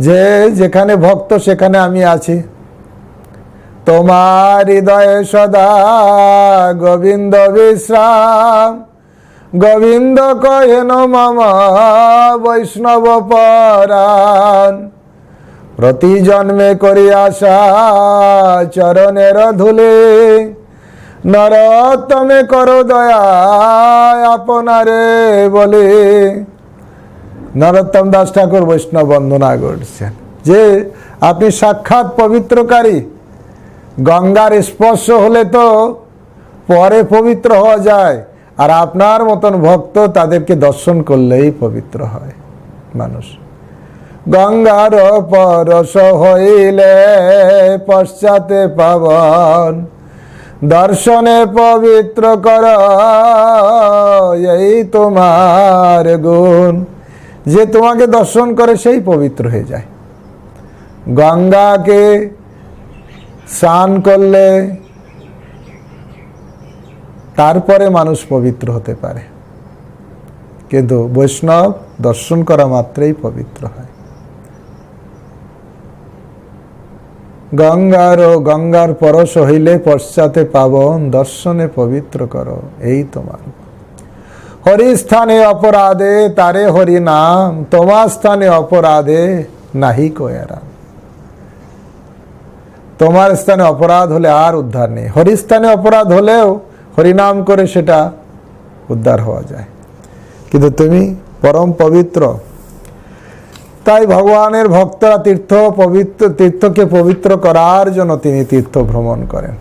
যে যেখানে ভক্ত সেখানে আমি আছি। তোমার হৃদয়ে সদা গোবিন্দ বিশ্রাম গোবিন্দ কহেন মম বৈষ্ণব পরাণ, প্রতি জন্মে করি আশা চরণের ধুলে, নরোত্তমে করো দয়া আপনারে বলে। নরোত্তম দাস ঠাকুর বৈষ্ণব বন্দনা করছেন যে আপনি সাক্ষাৎ পবিত্রকারী, গঙ্গার স্পর্শ হলে তো পরে পবিত্র হওয়া যায়, আর আপনার মতন ভক্ত তাদেরকে দর্শন করলেই পবিত্র হয় মানুষ। গঙ্গার পরশ হইলে পশ্চাতে পাবন, দর্শনে পবিত্র কর এই তোমার গুণ। যে তোমাকে দর্শন করে সেই পবিত্র হয়ে যায়। গঙ্গাকে স্নান করলে তারপরে মানুষ পবিত্র হতে পারে, কিন্তু বৈষ্ণব দর্শন করা মাত্রই পবিত্র হয়। গঙ্গার পরশ হইলে পশ্চাতে পাবন, দর্শনে পবিত্র করো এই তোমার। হরি স্থানে অপরাধে তারে হরি নাম, তোমার স্থানে অপরাধে নাহি কোয়ারাম। তোমার স্থানে অপরাধ হলে আর উদ্ধার নেই, হরি স্থানে অপরাধ হলেও হরিনাম করে সেটা উদ্ধার হওয়া যায়, কিন্তু তুমি পরম পবিত্র। তাই ভগবানের ভক্তরা তীর্থকে পবিত্র করার জন্য তিনি তীর্থ ভ্রমণ করেন।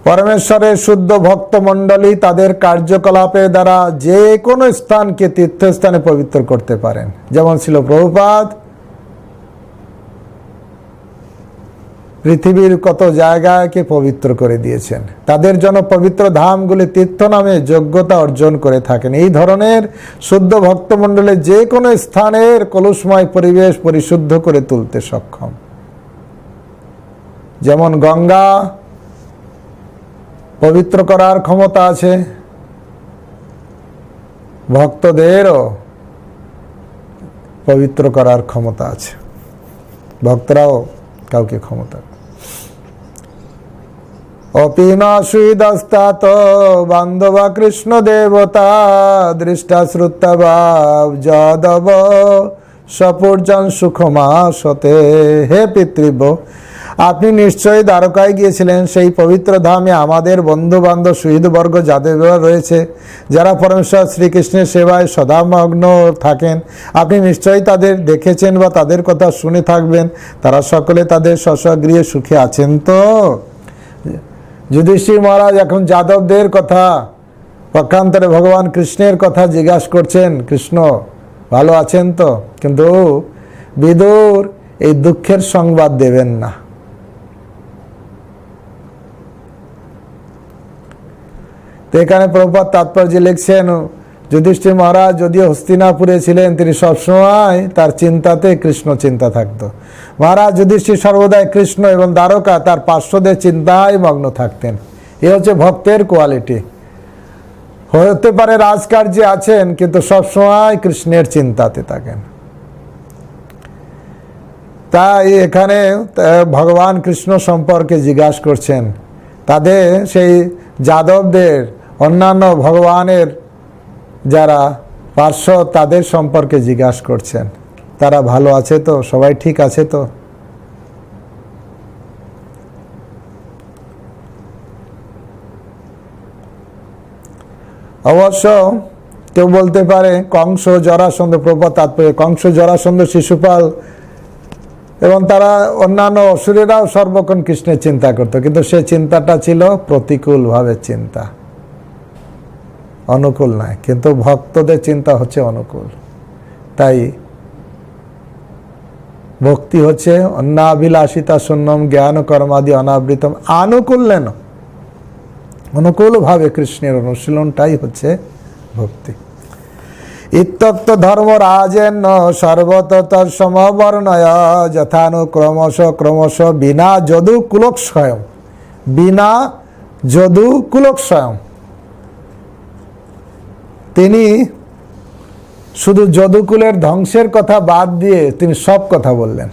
পরমেশ্বরের শুদ্ধ ভক্ত মণ্ডলী তাদের কার্যকলাপের দ্বারা যে কোনো স্থানকে তীর্থস্থানে পবিত্র করতে পারেন। যেমন ছিল প্রভুপাদ পৃথিবীর কত জায়গাকে পবিত্র করে দিয়েছেন, তাদের জন্য পবিত্র ধামগুলি তীর্থ নামে যোগ্যতা অর্জন করে থাকেন। এই ধরনের শুদ্ধ ভক্তমণ্ডলে যে কোনো স্থানের কলুষময় পরিবেশ পরিশুদ্ধ করে তুলতে সক্ষম। যেমন গঙ্গা পবিত্র করার ক্ষমতা আছে, ভক্তদেরও পবিত্র করার ক্ষমতা আছে, ভক্তরাও কাউকে ক্ষমতা। অপিনা সুদস্তাত বান্ধবা কৃষ্ণ দেবতা দৃষ্টা শ্রুতা ভাব যাদব সপূর্জন সুখমাসতে। হে পিতৃব্য, আপনি নিশ্চয়ই দ্বারকায় গিয়েছিলেন। সেই পবিত্র ধামে আমাদের বন্ধু বান্ধব সুহৃদবর্গ যাদের রয়েছে, যারা পরমেশ্বর শ্রীকৃষ্ণের সেবায় সদামগ্ন থাকেন, আপনি নিশ্চয়ই তাদের দেখেছেন বা তাদের কথা শুনে থাকবেন। তারা সকলে তাদের স্বস্বগৃহে সুখে আছেন তো? যুধিষ্ঠির মহারাজ এখন যাদবদের কথা, পক্ষান্তরে ভগবান কৃষ্ণের কথা জিজ্ঞাসা করছেন, কৃষ্ণ ভালো আছেন তো? কিন্তু বিদুর এই দুঃখের সংবাদ দেবেন না। তো এখানে প্রভুপাদ তাৎপর্য লিখছেন, যুধিষ্ঠির মহারাজ যদিও হস্তিনাপুরে ছিলেন, তিনি সবসময় তার চিন্তাতে কৃষ্ণ চিন্তা থাকতো। মহারাজ যুধিষ্ঠির সর্বদাই কৃষ্ণ এবং দ্বারকা তার পার্শ্বদের চিন্তায় মগ্ন থাকতেন। এ হচ্ছে ভক্তের কোয়ালিটি। হতে পারে রাজকার্যে আছেন, কিন্তু সবসময় কৃষ্ণের চিন্তাতে থাকেন। তাই এখানে ভগবান কৃষ্ণ সম্পর্কে জিজ্ঞাসা করছেন, তাদের সেই যাদবদের অন্যান্য ভগবানের যারা পার্শ্ব তাদের সম্পর্কে জিজ্ঞাসা করছেন, তারা ভালো আছে তো? সবাই ঠিক আছে তো? অবশ্য কেউ বলতে পারে কংস জরাসন্ধ, প্রভুপাদ তাৎপর্য, কংস জরাসন্ধ শিশুপাল এবং তারা অন্যান্য অসুরেরাও সর্বক্ষণ কৃষ্ণের চিন্তা করত, কিন্তু সে চিন্তাটা ছিল প্রতিকূল ভাবে চিন্তা, অনুকূল নয়। কিন্তু ভক্তদের চিন্তা হচ্ছে অনুকূল। তাই ভক্তি হচ্ছে অন্নাভিলাষিতা শূন্যম জ্ঞান কর্মাদি অনাবৃতম আনুকূল্যেন, অনুকূল ভাবে কৃষ্ণের অনুশীলনটাই হচ্ছে ভক্তি। ইত্যক্ত ধর্ম রাজেন সর্বতঃ সমবর্ণয় যথানুক্রমশ বিনা যদু কুলক্ষয়ম, বিনা যদু কুলক্ষয়ম। তিনি শুধু যদুকুলের ধ্বংসের কথা বাদ দিয়ে তিনি সব কথা বললেন।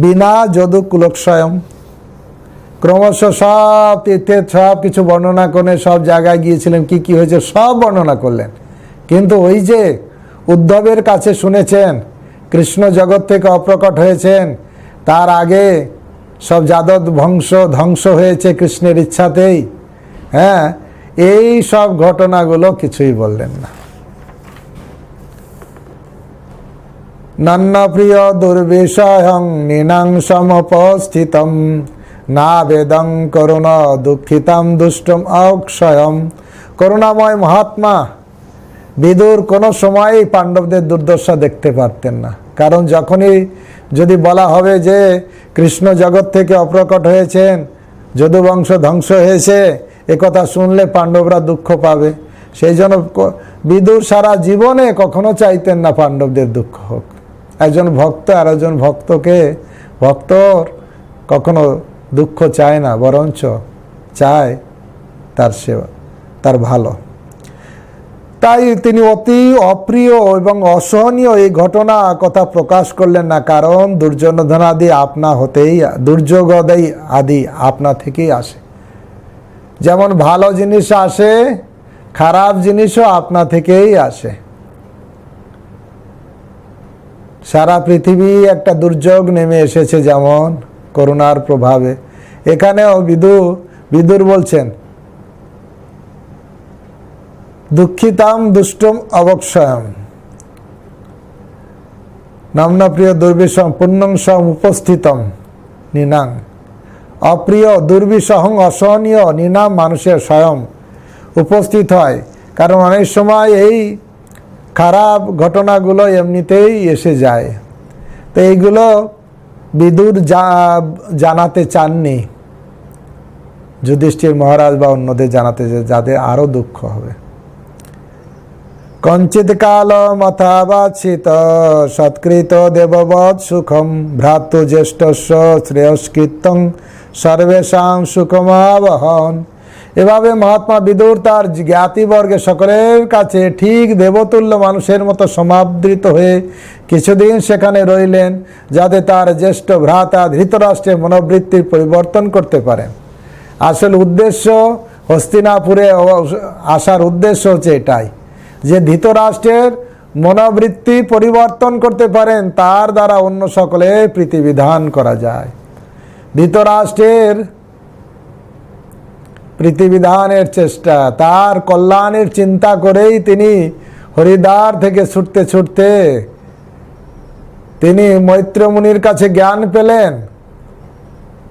বিনা যদু কুলক্ষয়ম, ক্রমশ সব তীর্থের সব কিছু বর্ণনা করে, সব জায়গায় গিয়েছিলেন, কি কি হয়েছে সব বর্ণনা করলেন। কিন্তু ওই যে উদ্ধবের কাছে শুনেছেন কৃষ্ণ জগৎ থেকে অপ্রকট হয়েছেন, তার আগে সব যাদব ধ্বংস হয়েছে কৃষ্ণের ইচ্ছাতেই, হ্যাঁ, এই সব ঘটনাগুলো কিছুই বললেন না। নন্ন প্রিয় দুর্বিষয়ং নিনাং সমপস্থিতম না বেদং করুণ দুঃখিতম দুষ্টম অক্ষয়ম। করুণাময় মহাত্মা বিদুর কোনো সময়ই পাণ্ডবদের দুর্দশা দেখতে পারতেন না। কারণ যখনই যদি বলা হবে যে কৃষ্ণ জগৎ থেকে অপ্রকট হয়েছেন, যদুবংশ ধ্বংস হয়েছে, একথা শুনলে পাণ্ডবরা দুঃখ পাবে। সেই জন্য বিদুর সারা জীবনে কখনো চাইতেন না পাণ্ডবদের দুঃখ হোক। একজন ভক্ত আর একজন ভক্তর কখনো দুঃখ চায় না, বরঞ্চ চায় তার সেবা, তার ভালো। তাই তিনি অতি অপ্রিয় এবং অসহনীয় এই ঘটনা কথা প্রকাশ করলেন না, কারণ দুর্যোধনাদি আপনা হতেই, দুর্যোগদাই আদি আপনা থেকেই আসে। যেমন ভালো জিনিস আসে, খারাপ জিনিসও আপনা থেকেই আসে। সারা পৃথিবী একটা দুর্যোগ নেমে এসেছে যেমন করোনার প্রভাবে, এখানেও বিদুর বলছেন দুঃখিতাম দুষ্টম অবক্ষয়ম নামনা প্রিয় দুর্বিষম পুণ্যং সম উপস্থিতম নিনাং। অপ্রিয়, দুর্বিষহং, অসহনীয়, নিনাম মানুষের স্বয়ং উপস্থিত হয়। কারণ অনেক সময় এই খারাপ ঘটনাগুলো এমনিতেই এসে যায়। তো এইগুলো বিদুর জানাতে চাননি যুধিষ্ঠির মহারাজ বা অন্যদের জানাতে, যাদের আরো দুঃখ হবে। কঞ্চিত কাল মথাবাচ্ছিত সৎকৃত দেববৎ সুখম ভ্রাতৃ জ্যেষ্ঠস্য শ্রেয়স্কৃতং সর্বেষাং সুখমাবহন। এভাবে মহাত্মা বিদুর তার জ্ঞাতিবর্গে সকলের কাছে ঠিক দেবতুল্য মানুষের মতো সমাদৃত হয়ে কিছুদিন সেখানে রইলেন, যাতে তার জ্যেষ্ঠ ভ্রাতা ধৃতরাষ্ট্রের মনোবৃত্তির পরিবর্তন করতে পারেন। আসল উদ্দেশ্য, হস্তিনাপুরে আসার উদ্দেশ্য হচ্ছে এটাই যে ধৃতরাষ্ট্রের মনোবৃত্তি পরিবর্তন করতে পারেন, তার দ্বারা অন্য সকলে প্রীতিবিধান করা যায়। ধৃতরাষ্ট্রের প্রীতিবিধানের চেষ্টা, তার কল্যাণের চিন্তা করেই তিনি হরিদ্বার থেকে ছুটতে ছুটতে তিনি মৈত্র মুনির কাছে জ্ঞান পেলেন।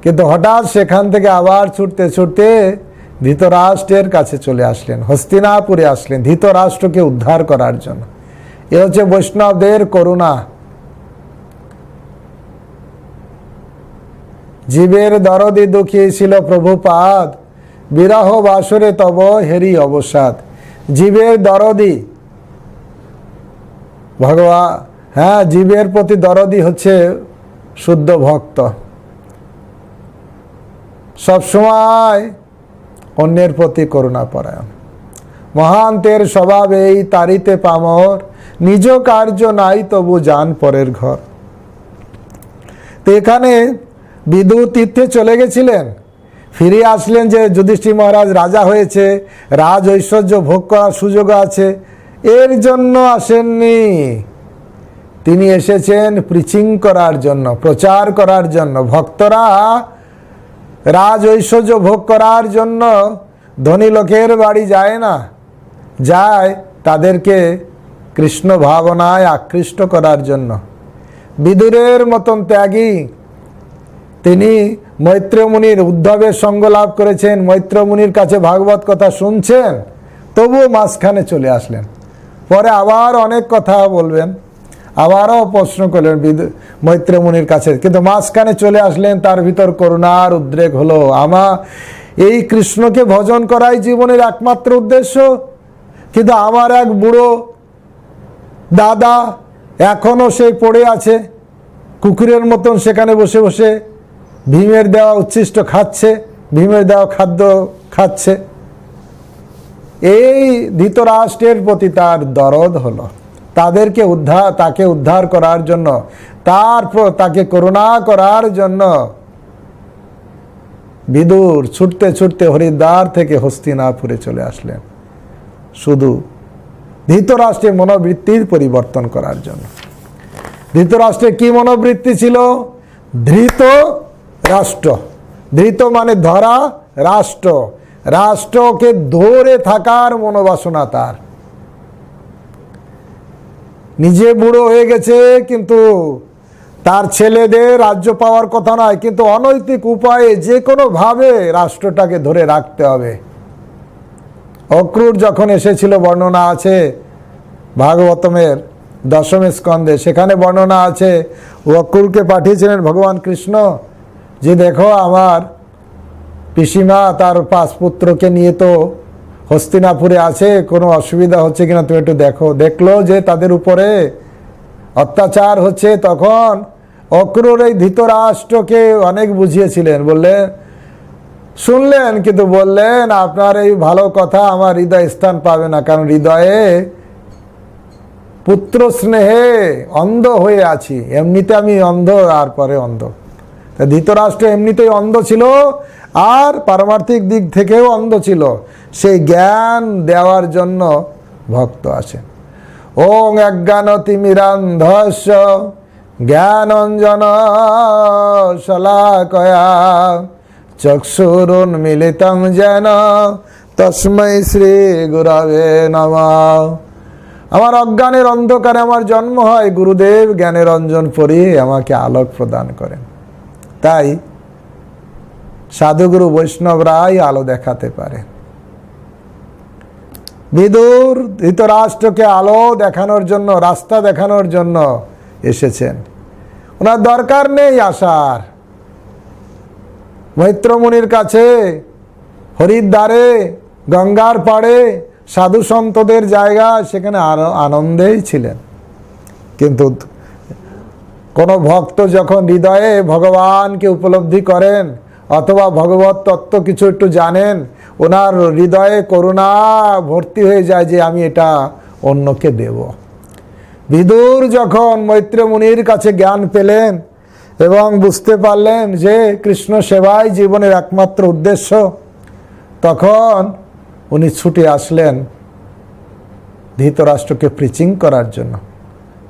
কিন্তু হঠাৎ সেখান থেকে আবার ছুটতে ছুটতে ধৃতরাষ্ট্রের কাছে চলে আসলেন, হস্তিনাপুরে আসলেন ধৃতরাষ্ট্রকে উদ্ধার করার জন্য। এ হচ্ছে বৈষ্ণবদের করুণা। জীবের দরদি দুঃখী ছিল প্রভুপাদ, বিরহ বাসরে তব হেরি অবসাদ। জীবের দরদি ভগবান, হ্যাঁ, জীবের প্রতি দরদি হচ্ছে শুদ্ধ ভক্ত। সবসময় অন্যের প্রতি করুণা পরায়ণ। মহান্তের স্বভাব এই তারিতে পামর, নিজ কার্য নাই তবু যান পরের ঘর। তো এখানে বিদুর তীর্থে চলে গেছিলেন, ফিরে আসলেন যে যুধিষ্ঠির মহারাজ রাজা হয়েছে, রাজ ঐশ্বর্য ভোগ করার সুযোগ আছে, এর জন্য আসেননি। তিনি এসেছেন প্রিচিং করার জন্য, প্রচার করার জন্য। ভক্তরা রাজ ঐশ্বর্য ভোগ করার জন্য ধনী লোকের বাড়ি যায় না, যায় তাদেরকে কৃষ্ণ ভাবনায় আকৃষ্ট করার জন্য। বিদুরের মতন ত্যাগী তিনি মৈত্র মুনির উদ্ধবের সঙ্গ লাভ করেছেন, মৈত্র মুনির কাছে ভাগবত কথা শুনছেন, তবুও মাঝখানে চলে আসলেন। পরে আবার অনেক কথা বলবেন, আবারও প্রশ্ন করলেন মৈত্র মুনির কাছে, কিন্তু মাঝখানে চলে আসলেন। তার ভিতর করুণার উদ্রেক হলো, এই কৃষ্ণকে ভজন করাই জীবনের একমাত্র উদ্দেশ্য, কিন্তু আমার এক বুড়ো দাদা এখনো সেই পড়ে আছে কুকুরের মতন, সেখানে বসে বসে ভীমের দেওয়া উচ্ছিষ্ট খাচ্ছে, ভীমের দেওয়া খাদ্য খাচ্ছে। এই ধৃতরাষ্ট্রের প্রতি তার দরদ হলো, তাকে উদ্ধার করার জন্য, তাকে করুণা করার জন্য বিদুর ছুটতে ছুটতে হরিদ্বার থেকে হস্তিনাপুরে চলে আসলেন শুধু ধৃতরাষ্ট্রের মনোবৃত্তির পরিবর্তন করার জন্য। ধৃতরাষ্ট্রের কি মনোবৃত্তি ছিল? ধৃত রাষ্ট্র, ধৃত মানে ধরা, রাষ্ট্র, রাষ্ট্রকে ধরে থাকার মনোবাসনা তার। নিজে বুড়ো হয়ে গেছে, কিন্তু তার ছেলেদের রাজ্য পাওয়ার কথা নয়, কিন্তু অনৈতিক উপায়ে যে কোনো ভাবে রাষ্ট্রটাকে ধরে রাখতে হবে। অক্রূর যখন এসেছিল, বর্ণনা আছে ভাগবতমের দশম স্কন্ধে, সেখানে বর্ণনা আছে অক্রূরকে পাঠিয়েছিলেন ভগবান কৃষ্ণ যে দেখো আমার পিসিমা তার 5 পুত্রকে নিয়ে তো হস্তিনাপুরে আছে, কোনো অসুবিধা হচ্ছে কিনা তুমি একটু দেখো। দেখলো যে তাদের উপরে অত্যাচার হচ্ছে, তখন অক্রূর এই ধৃতরাষ্ট্রকে অনেক বুঝিয়েছিলেন, বললেন শুনলেন, কিন্তু বললেন আপনার এই ভালো কথা আমার হৃদয় স্থান পাবে না, কারণ হৃদয়ে পুত্র স্নেহে অন্ধ হয়ে আছি, এমনিতে আমি অন্ধ আর পরে অন্ধ। তা ধৃতরাষ্ট্র এমনিতেই অন্ধ ছিল আর পারমার্থিক দিক থেকেও অন্ধ ছিল, সেই জ্ঞান দেওয়ার জন্য ভক্ত আসেন। ওং অজ্ঞানতিমিরান্ধস্য জ্ঞানঞ্জন শলাকয়া চক্ষুরুন্মিলিতং যেন তস্मै শ্রী গুরবে নমঃ। আমার অজ্ঞানের অন্ধকারে আমার জন্ম হয়, গুরুদেব জ্ঞানের অঞ্জন পরিয়ে আমাকে আলোক প্রদান করেন। তাই সাধুগুরু বৈষ্ণবরাই আলো দেখাতে পারে। বিদুর ধৃতরাষ্ট্রকে আলো দেখানোর জন্য, রাস্তা দেখানোর জন্য এসেছেন। ওনার দরকার নেই আসার। মৈত্র মুনির কাছে, হরিদ্বারে, গঙ্গার পাড়ে, সাধু সন্তদের জায়গা, সেখানে আনন্দেই ছিলেন। কিন্তু কোনো ভক্ত যখন হৃদয়ে ভগবানকে উপলব্ধি করেন অথবা ভগবত তত্ত্ব কিছু একটু জানেন, ওনার হৃদয়ে করুণা ভর্তি হয়ে যায় যে আমি এটা অন্যকে দেব। বিদুর যখন মৈত্র মুনির কাছে জ্ঞান পেলেন এবং বুঝতে পারলেন যে কৃষ্ণ সেবাই জীবনের একমাত্র উদ্দেশ্য, তখন উনি ছুটে আসলেন ধৃতরাষ্ট্রকে প্রিচিং করার জন্য।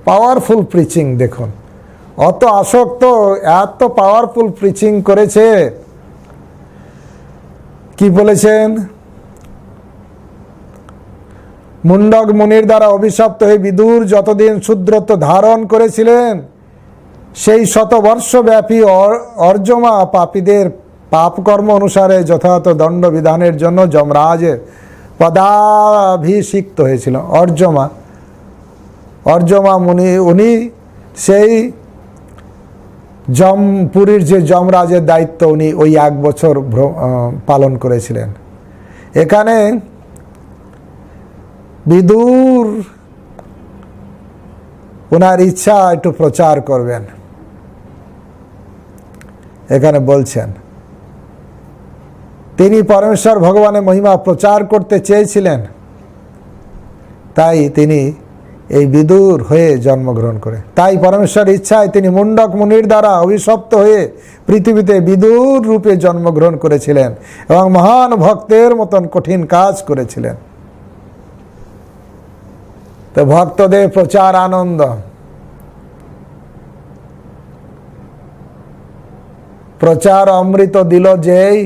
পাওয়ারফুল প্রিচিং দেখুন, অত আসক্ত, এত পাওয়ারফুল প্রিচিং করেছে। কি বলেছেন? মুন্ডক মুনির দ্বারা অভিশপ্ত হয়ে বিদুর যতদিন শূদ্রত্ব ধারণ করেছিলেন, সেই শতবর্ষব্যাপী অর্জমা পাপীদের পাপকর্ম অনুসারে যথাযথ দণ্ড বিধানের জন্য যমরাজের পদাভিষিক্ত হয়েছিল। অর্জমা মুনি, উনি সেই পুরীর যে যমরাজের দায়িত্ব উনি ওই 1 বছর পালন করেছিলেন। এখানে বিদুর ওনার ইচ্ছা একটু প্রচার করবেন, এখানে বলছেন তিনি পরমেশ্বর ভগবানের মহিমা প্রচার করতে চেয়েছিলেন, তাই তিনি এই বিদুর হয়ে জন্মগ্রহণ করে। তাই পরমেশ্বর ইচ্ছায় তিনি মুন্ডক মুনির দ্বারা অভিশপ্ত হয়ে পৃথিবীতে বিদুর রূপে জন্মগ্রহণ করেছিলেন এবং মহান ভক্তের মতন কঠিন কাজ করেছিলেন। তো ভক্তদের প্রচার আনন্দ, প্রচার অমৃত দিল যেই,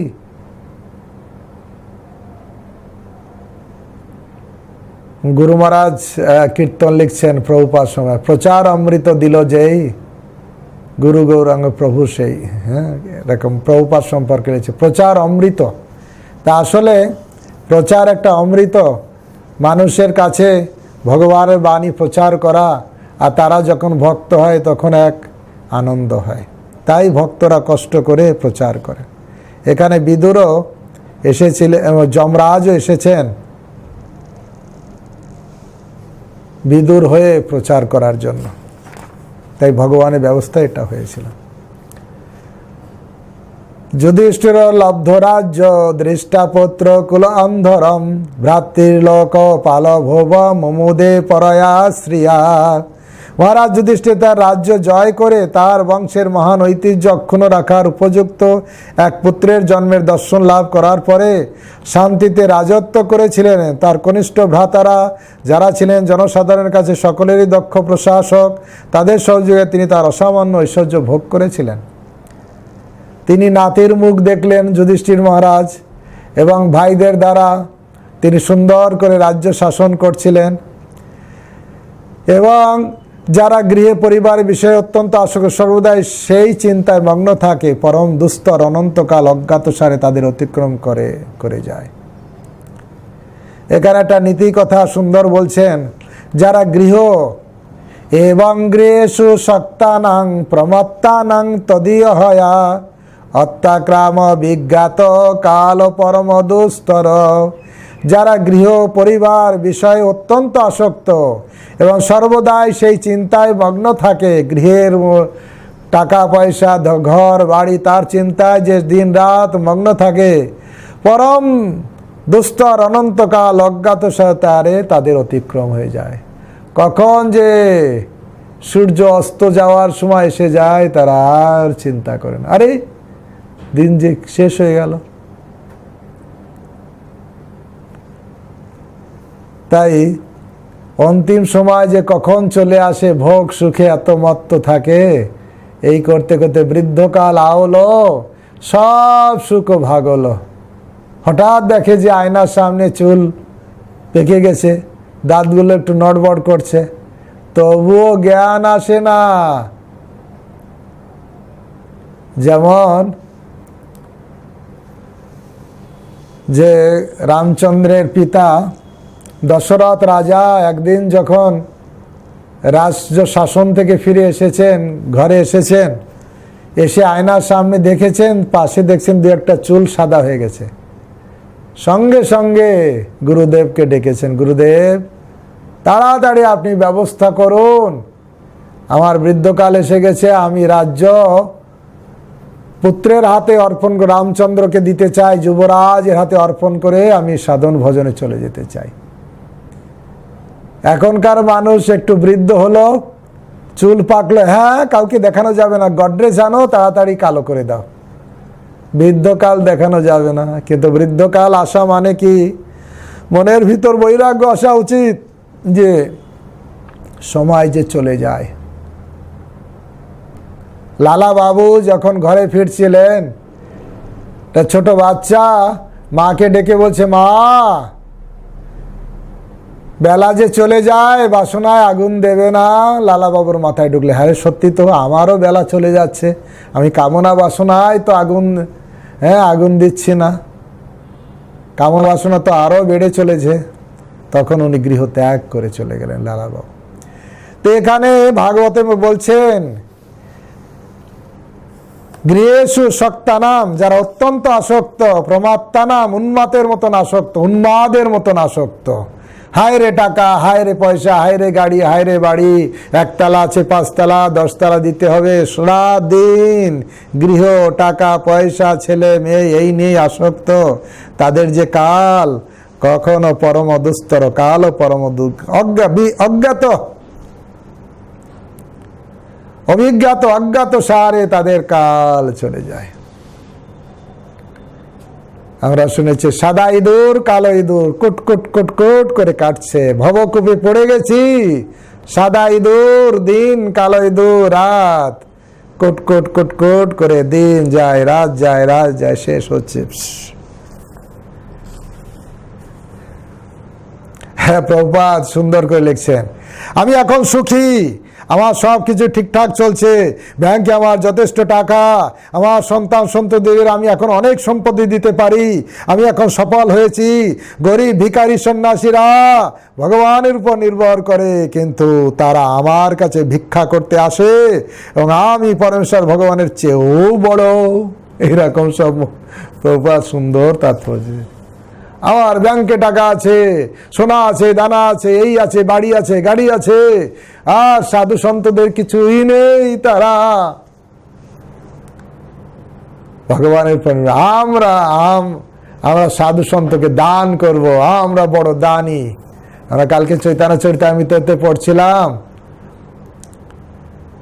গুরু মহারাজ কীর্তন লিখছেন প্রভুপাদ সময়, প্রচার অমৃত দিল যেই গুরু গৌরাঙ্গ প্রভু সেই। হ্যাঁ, এরকম প্রভুপাদ সম্পর্কে লিখছে প্রচার অমৃত। তা আসলে প্রচার একটা অমৃত, মানুষের কাছে ভগবানের বাণী প্রচার করা, আর তারা যখন ভক্ত হয় তখন এক আনন্দ হয়। তাই ভক্তরা কষ্ট করে প্রচার করে। এখানে বিদুরও এসেছিলেন, যমরাজও এসেছেন বিদুর হয়ে প্রচার করার জন্য। তাই ভগবানের ব্যবস্থা এটা হয়েছিল। যুধিষ্ঠির লব্ধ রাজ্য দৃষ্টাপত্র কুল অন্ধরম ভ্রাতৃলোক পাল ভোব মুমুদে পরয়া শ্রিয়া মহারাজ যুধিষ্ঠির তার রাজ্য জয় করে তার বংশের মহান ঐতিহ্য অক্ষুণ্ণ রাখার উপযুক্ত এক পুত্রের জন্মের দর্শন লাভ করার পরে শান্তিতে রাজত্ব করেছিলেন। তার কনিষ্ঠ ভ্রাতারা যারা ছিলেন জনসাধারণের কাছে সকলেরই দক্ষ প্রশাসক, তাদের সহযোগে তিনি তার অসামান্য ঐশ্বর্য ভোগ করেছিলেন। তিনি নাতির মুখ দেখলেন যুধিষ্ঠির মহারাজ, এবং ভাইদের দ্বারা তিনি সুন্দর করে রাজ্য শাসন করছিলেন। এবং যারা গৃহে পরিবার বিষয়ে অত্যন্ত আসক্ত সর্বদাই সেই চিন্তায় মগ্ন থাকে, পরম দুস্তর অনন্তকাল অজ্ঞাতসারে তাদের অতিক্রম করে যায়। এখানে একটা নীতি কথা সুন্দর বলছেন, যারা গৃহ এবং গৃহেষু শক্তানাং প্রমত্তানাং তদীয় হয়া অত্যাক্রাম বিজ্ঞাত কাল পরম দুস্তর। যারা গৃহ পরিবার বিষয়ে অত্যন্ত আসক্ত এবং সর্বদাই সেই চিন্তায় মগ্ন থাকে, গৃহের টাকা পয়সা ঘর বাড়ি তার চিন্তায় যে দিন রাত মগ্ন থাকে, পরম দুস্তর অনন্তকাল অজ্ঞাতসারে তাদের অতিক্রম হয়ে যায়। কখন যে সূর্য অস্ত যাওয়ার সময় এসে যায় তারা আর চিন্তা করেন, আরে দিন যে শেষ হয়ে গেল। তাই অন্তিম সময় যে কখন চলে আসে, ভোগ সুখে এত মত্ত থাকে, এই করতে করতে বৃদ্ধকাল আওলো, সব সুখ ভাগলো। হঠাৎ দেখে যে আয়নার সামনে চুল পেকে গেছে, দাঁতগুলো একটু নড়বড় করছে, তবুও জ্ঞান আসে না। যেমন যে রামচন্দ্রের পিতা দশরথ রাজা একদিন যখন রাজ্য শাসন থেকে ফিরে এসেছেন, ঘরে এসেছেন, এসে আয়নার সামনে দেখেছেন, পাশে দেখছেন দু একটা চুল সাদা হয়ে গেছে। সঙ্গে সঙ্গে গুরুদেবকে ডেকেছেন, গুরুদেব তাড়াতাড়ি আপনি ব্যবস্থা করুন, আমার বৃদ্ধকাল এসে গেছে, আমি রাজ্য পুত্রের হাতে অর্পণ করে রামচন্দ্রকে দিতে চাই, যুবরাজের হাতে অর্পণ করে আমি সাধন ভজনে চলে যেতে চাই। এখনকার মানুষ একটু বৃদ্ধ হলো, চুল পাকলো, হ্যাঁ কাউকে দেখানো যাবে না, গডরেজ আনো তাড়াতাড়ি কালো করে দাও, বৃদ্ধকাল দেখানো যাবে না। কিন্তু বৃদ্ধকাল আসা মানে কি, মনের ভিতর বৈরাগ্য আসা উচিত যে সময় যে চলে যায়। লালা বাবু যখন ঘরে ফিরছিলেন, একটা ছোট বাচ্চা মাকে ডেকে বলছে, মা বেলা যে চলে যায়, বাসনায় আগুন দেবে না। লালা বাবুর মাথায় ঢুকলে, হ্যাঁ সত্যি তো, আমারও বেলা চলে যাচ্ছে, আমি কামনা বাসনায় তো আগুন দিচ্ছি না, কামনা বাসনা তো আরও বেড়ে চলেছে। তখন উনি গৃহ ত্যাগ করে চলে গেলেন লালা বাবু। তো এখানে ভাগবতে বলছেন, গৃহেষু শক্তানাম, যারা অত্যন্ত আসক্ত, প্রমাত্তানাম উন্মাদের মতন আসক্ত, উন্মাদের মতন আসক্ত। হায় রে টাকা, হায় রে পয়সা, হায় রে গাড়ি, হায় রে বাড়ি, একতলা আছে 5 তলা 10 তলা দিতে হবে, সারাদিন গৃহ টাকা পয়সা ছেলে মেয়ে এই নিয়ে আসক্ত। তাদের যে কাল কখনো পরম দুস্তর, কাল ও পরম অজ্ঞাত সারে তাদের কাল চলে যায়। আমরা শুনেছি সাদা ইঁদুর কালো ইঁদুর কুটকুট কুটকুট করে কাটছে, ভবকূপে পড়ে গেছি, সাদা ইঁদুর দিন, কালো ইঁদুর রাত, কুটকুট কুটকুট করে দিন যায় রাত যায়, রাত যায়, শেষ হচ্ছে। হ্যাঁ, প্রভুপাদ সুন্দর করে লিখছেন, আমি এখন সুখী, আমার সব কিছু ঠিকঠাক চলছে, ব্যাংকে আমার যথেষ্ট টাকা, আমার সন্তান সন্ততিদের আমি এখন অনেক সম্পত্তি দিতে পারি, আমি এখন সফল হয়েছি। গরিব ভিখারি সন্ন্যাসীরা ভগবানের উপর নির্ভর করে, কিন্তু তারা আমার কাছে ভিক্ষা করতে আসে এবং আমি পরমেশ্বর ভগবানের চেয়েও বড়। এরকম সব প্রভুপাদ সুন্দর তাৎপর্য। আমার ব্যাংকে টাকা আছে, সোনা আছে, দানা আছে, এই আছে, বাড়ি আছে, গাড়ি আছে, আর সাধু সন্তদের কিছুই নেই। তারা ভগবানের আমরা সাধু সন্তকে দান করব, আমরা বড় দানি। আমরা কালকে চৈতন্য চরিতামৃততে পড়ছিলাম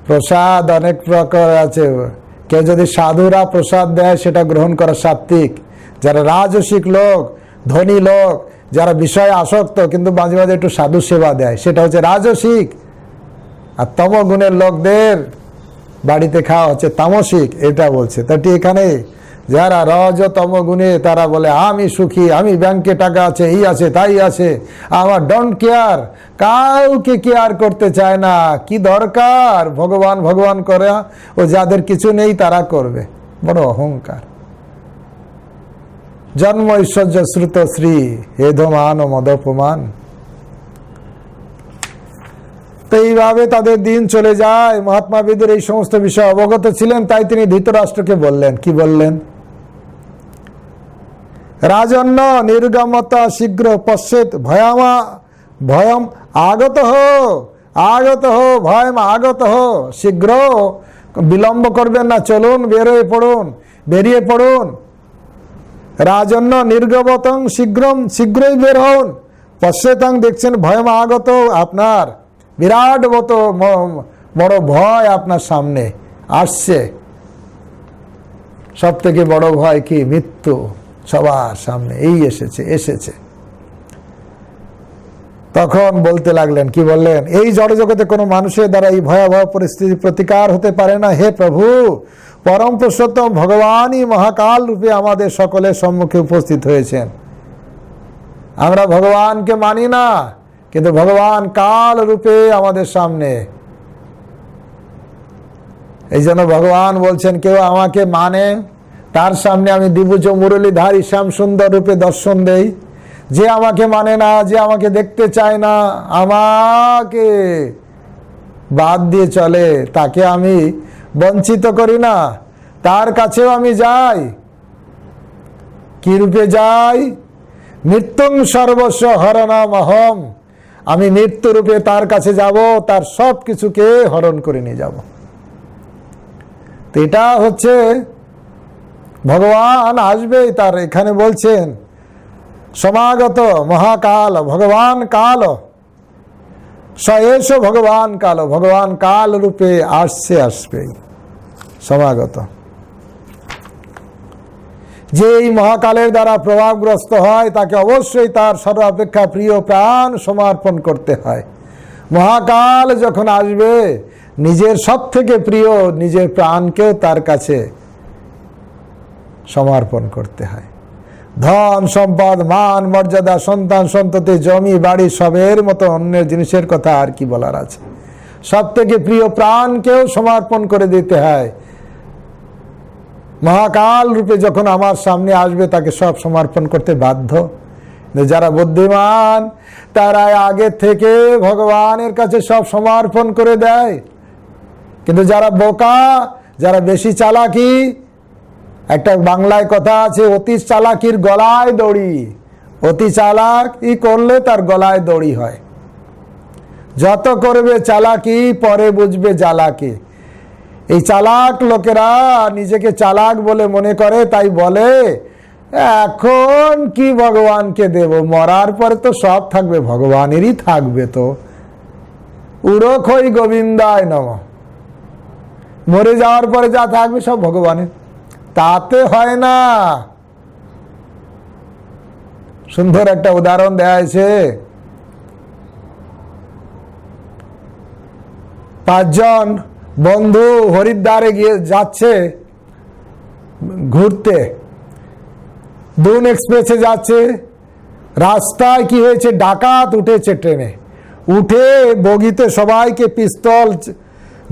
প্রসাদ অনেক প্রকার আছে। কেউ যদি সাধুরা প্রসাদ দেয় সেটা গ্রহণ করা সাত্ত্বিক। যারা রাজসিক লোক, ধনী লোক, যারা বিষয়ে আসক্ত কিন্তু মাঝে মাঝে একটু সাধু সেবা দেয়, সেটা হচ্ছে রাজসিক। আর তমগুণের লোকদের বাড়িতে খাওয়া হচ্ছে তামসিক, এটা বলছে। তাই এখানে যারা রজ তম গুণে তারা বলে আমি সুখী, আমি ব্যাংকে টাকা আছে, এই আছে তাই আছে, আমার ডোন্ট কেয়ার, কাউকে কেয়ার করতে চায় না। কি দরকার ভগবান ভগবান করে, ও যাদের কিছু নেই তারা করবে, বড় অহংকার। জন্ম ঐশ্বর্য শ্রুত শ্রী হেধমান ও মদপমান। তো এইভাবে তাদের দিন চলে যায়। মহাত্মা বিদুর এই সমস্ত বিষয় অবগত ছিলেন, তাই তিনি ধৃতরাষ্ট্রকে বললেন, কি বললেন? রাজন্য নির্গমতা শীঘ্র পশ্চেত ভয়ম আগত ভয়ম আগত, শীঘ্র বিলম্ব করবেন না, চলুন বেরিয়ে পড়ুন। রাজন্য নির্গমতং শীঘ্রই বের হন, পশ্চেতং দেখছেন ভয়ম আগত, আপনার বিরাট বড় ভয় আপনার সামনে আসছে। সব থেকে বড় ভয় কি? মৃত্যু সবার সামনে এই এসেছে। তখন বলতে লাগলেন, কি বললেন? এই জড়জগতে কোনো মানুষের দ্বারা এই ভয়াবহ পরিস্থিতির প্রতিকার হতে পারে না। হে প্রভু, পরম পুরুষোত্তম ভগবানই মহাকাল রূপে আমাদের সকলের সম্মুখে উপস্থিত হয়েছেন। আমরা ভগবানকে মানি না, কিন্তু ভগবান কাল রূপে আমাদের সামনে। এই জন্য ভগবান বলছেন, কেউ আমাকে মানে তার সামনে আমি দ্বিভুজ মুরলীধারী শ্যাম সুন্দর রূপে দর্শন দেই। যে আমাকে মানে না, যে আমাকে দেখতে চায় না, আমাকে বাদ দিয়ে চলে, তাকে আমি বঞ্চিত করি না, তার কাছেও আমি যাই। কি রূপে যাই? মৃত্যুং সর্বস্ব হরণমহম, আমি মৃত্যু রূপে তার কাছে যাব, তার সব কিছুকে হরণ করে নিয়ে যাব। তো এটা হচ্ছে ভগবান আসবেই। তার এখানে বলছেন সমাগত মহাকাল ভগবান কাল, সয়েশ ভগবান কাল, ভগবান কাল রূপে আসবেই সমাগত। যে এই মহাকালের দ্বারা প্রভাবগ্রস্ত হয় তাকে অবশ্যই তার সর্বাপেক্ষা প্রিয় প্রাণ সমর্পণ করতে হয়। মহাকাল যখন আসবে, নিজের সব থেকে প্রিয় নিজের প্রাণকেও তার কাছে সমর্পণ করতে হয়। ধন সম্পদ, মান মর্যাদা, সন্তান সন্ততি, জমি বাড়ি সবের মতো অন্যের জিনিসের কথা আর কি বলার আছে। সব থেকে প্রিয় প্রাণকেও সমর্পণ করে দিতে হয়। মহাকাল রূপে যখন আমার সামনে আসবে, তাকে সব সমর্পণ করতে বাধ্য। যারা বুদ্ধিমান তারা আগে থেকে ভগবানের কাছে সব সমর্পণ করে দেয়। কিন্তু যারা বোকা, যারা বেশি চালাকি, একটা বাংলায় কথা আছে, অতি চালাকির গলায় দড়ি। অতি চালাকি করলে তার গলায় দড়ি হয়। যত করবে চালাকি, পরে বুঝবে জ্বালাকি। এই চালাক লোকেরা নিজেকে চালাক বলে মনে করে, তাই বলে এখন কি ভগবানকে দেব, মরার পরে তো সব থাকবে, ভগবানেরই থাকবে। তো উড়োখই গোবিন্দায় নমঃ, মরে যাওয়ার পরে যা থাকবে সব ভগবানের। তাতে হয় না। সুন্দর একটা উদাহরণ দেয়া হয়েছে। 5 জন বন্ধু হরিদ্বারে গিয়ে যাচ্ছে ঘুরতে, দুন এক্সপ্রেসে যাচ্ছে। রাস্তায় কি হয়েছে, ডাকাত উঠেছে ট্রেনে, উঠে বগিতে সবাইকে পিস্তল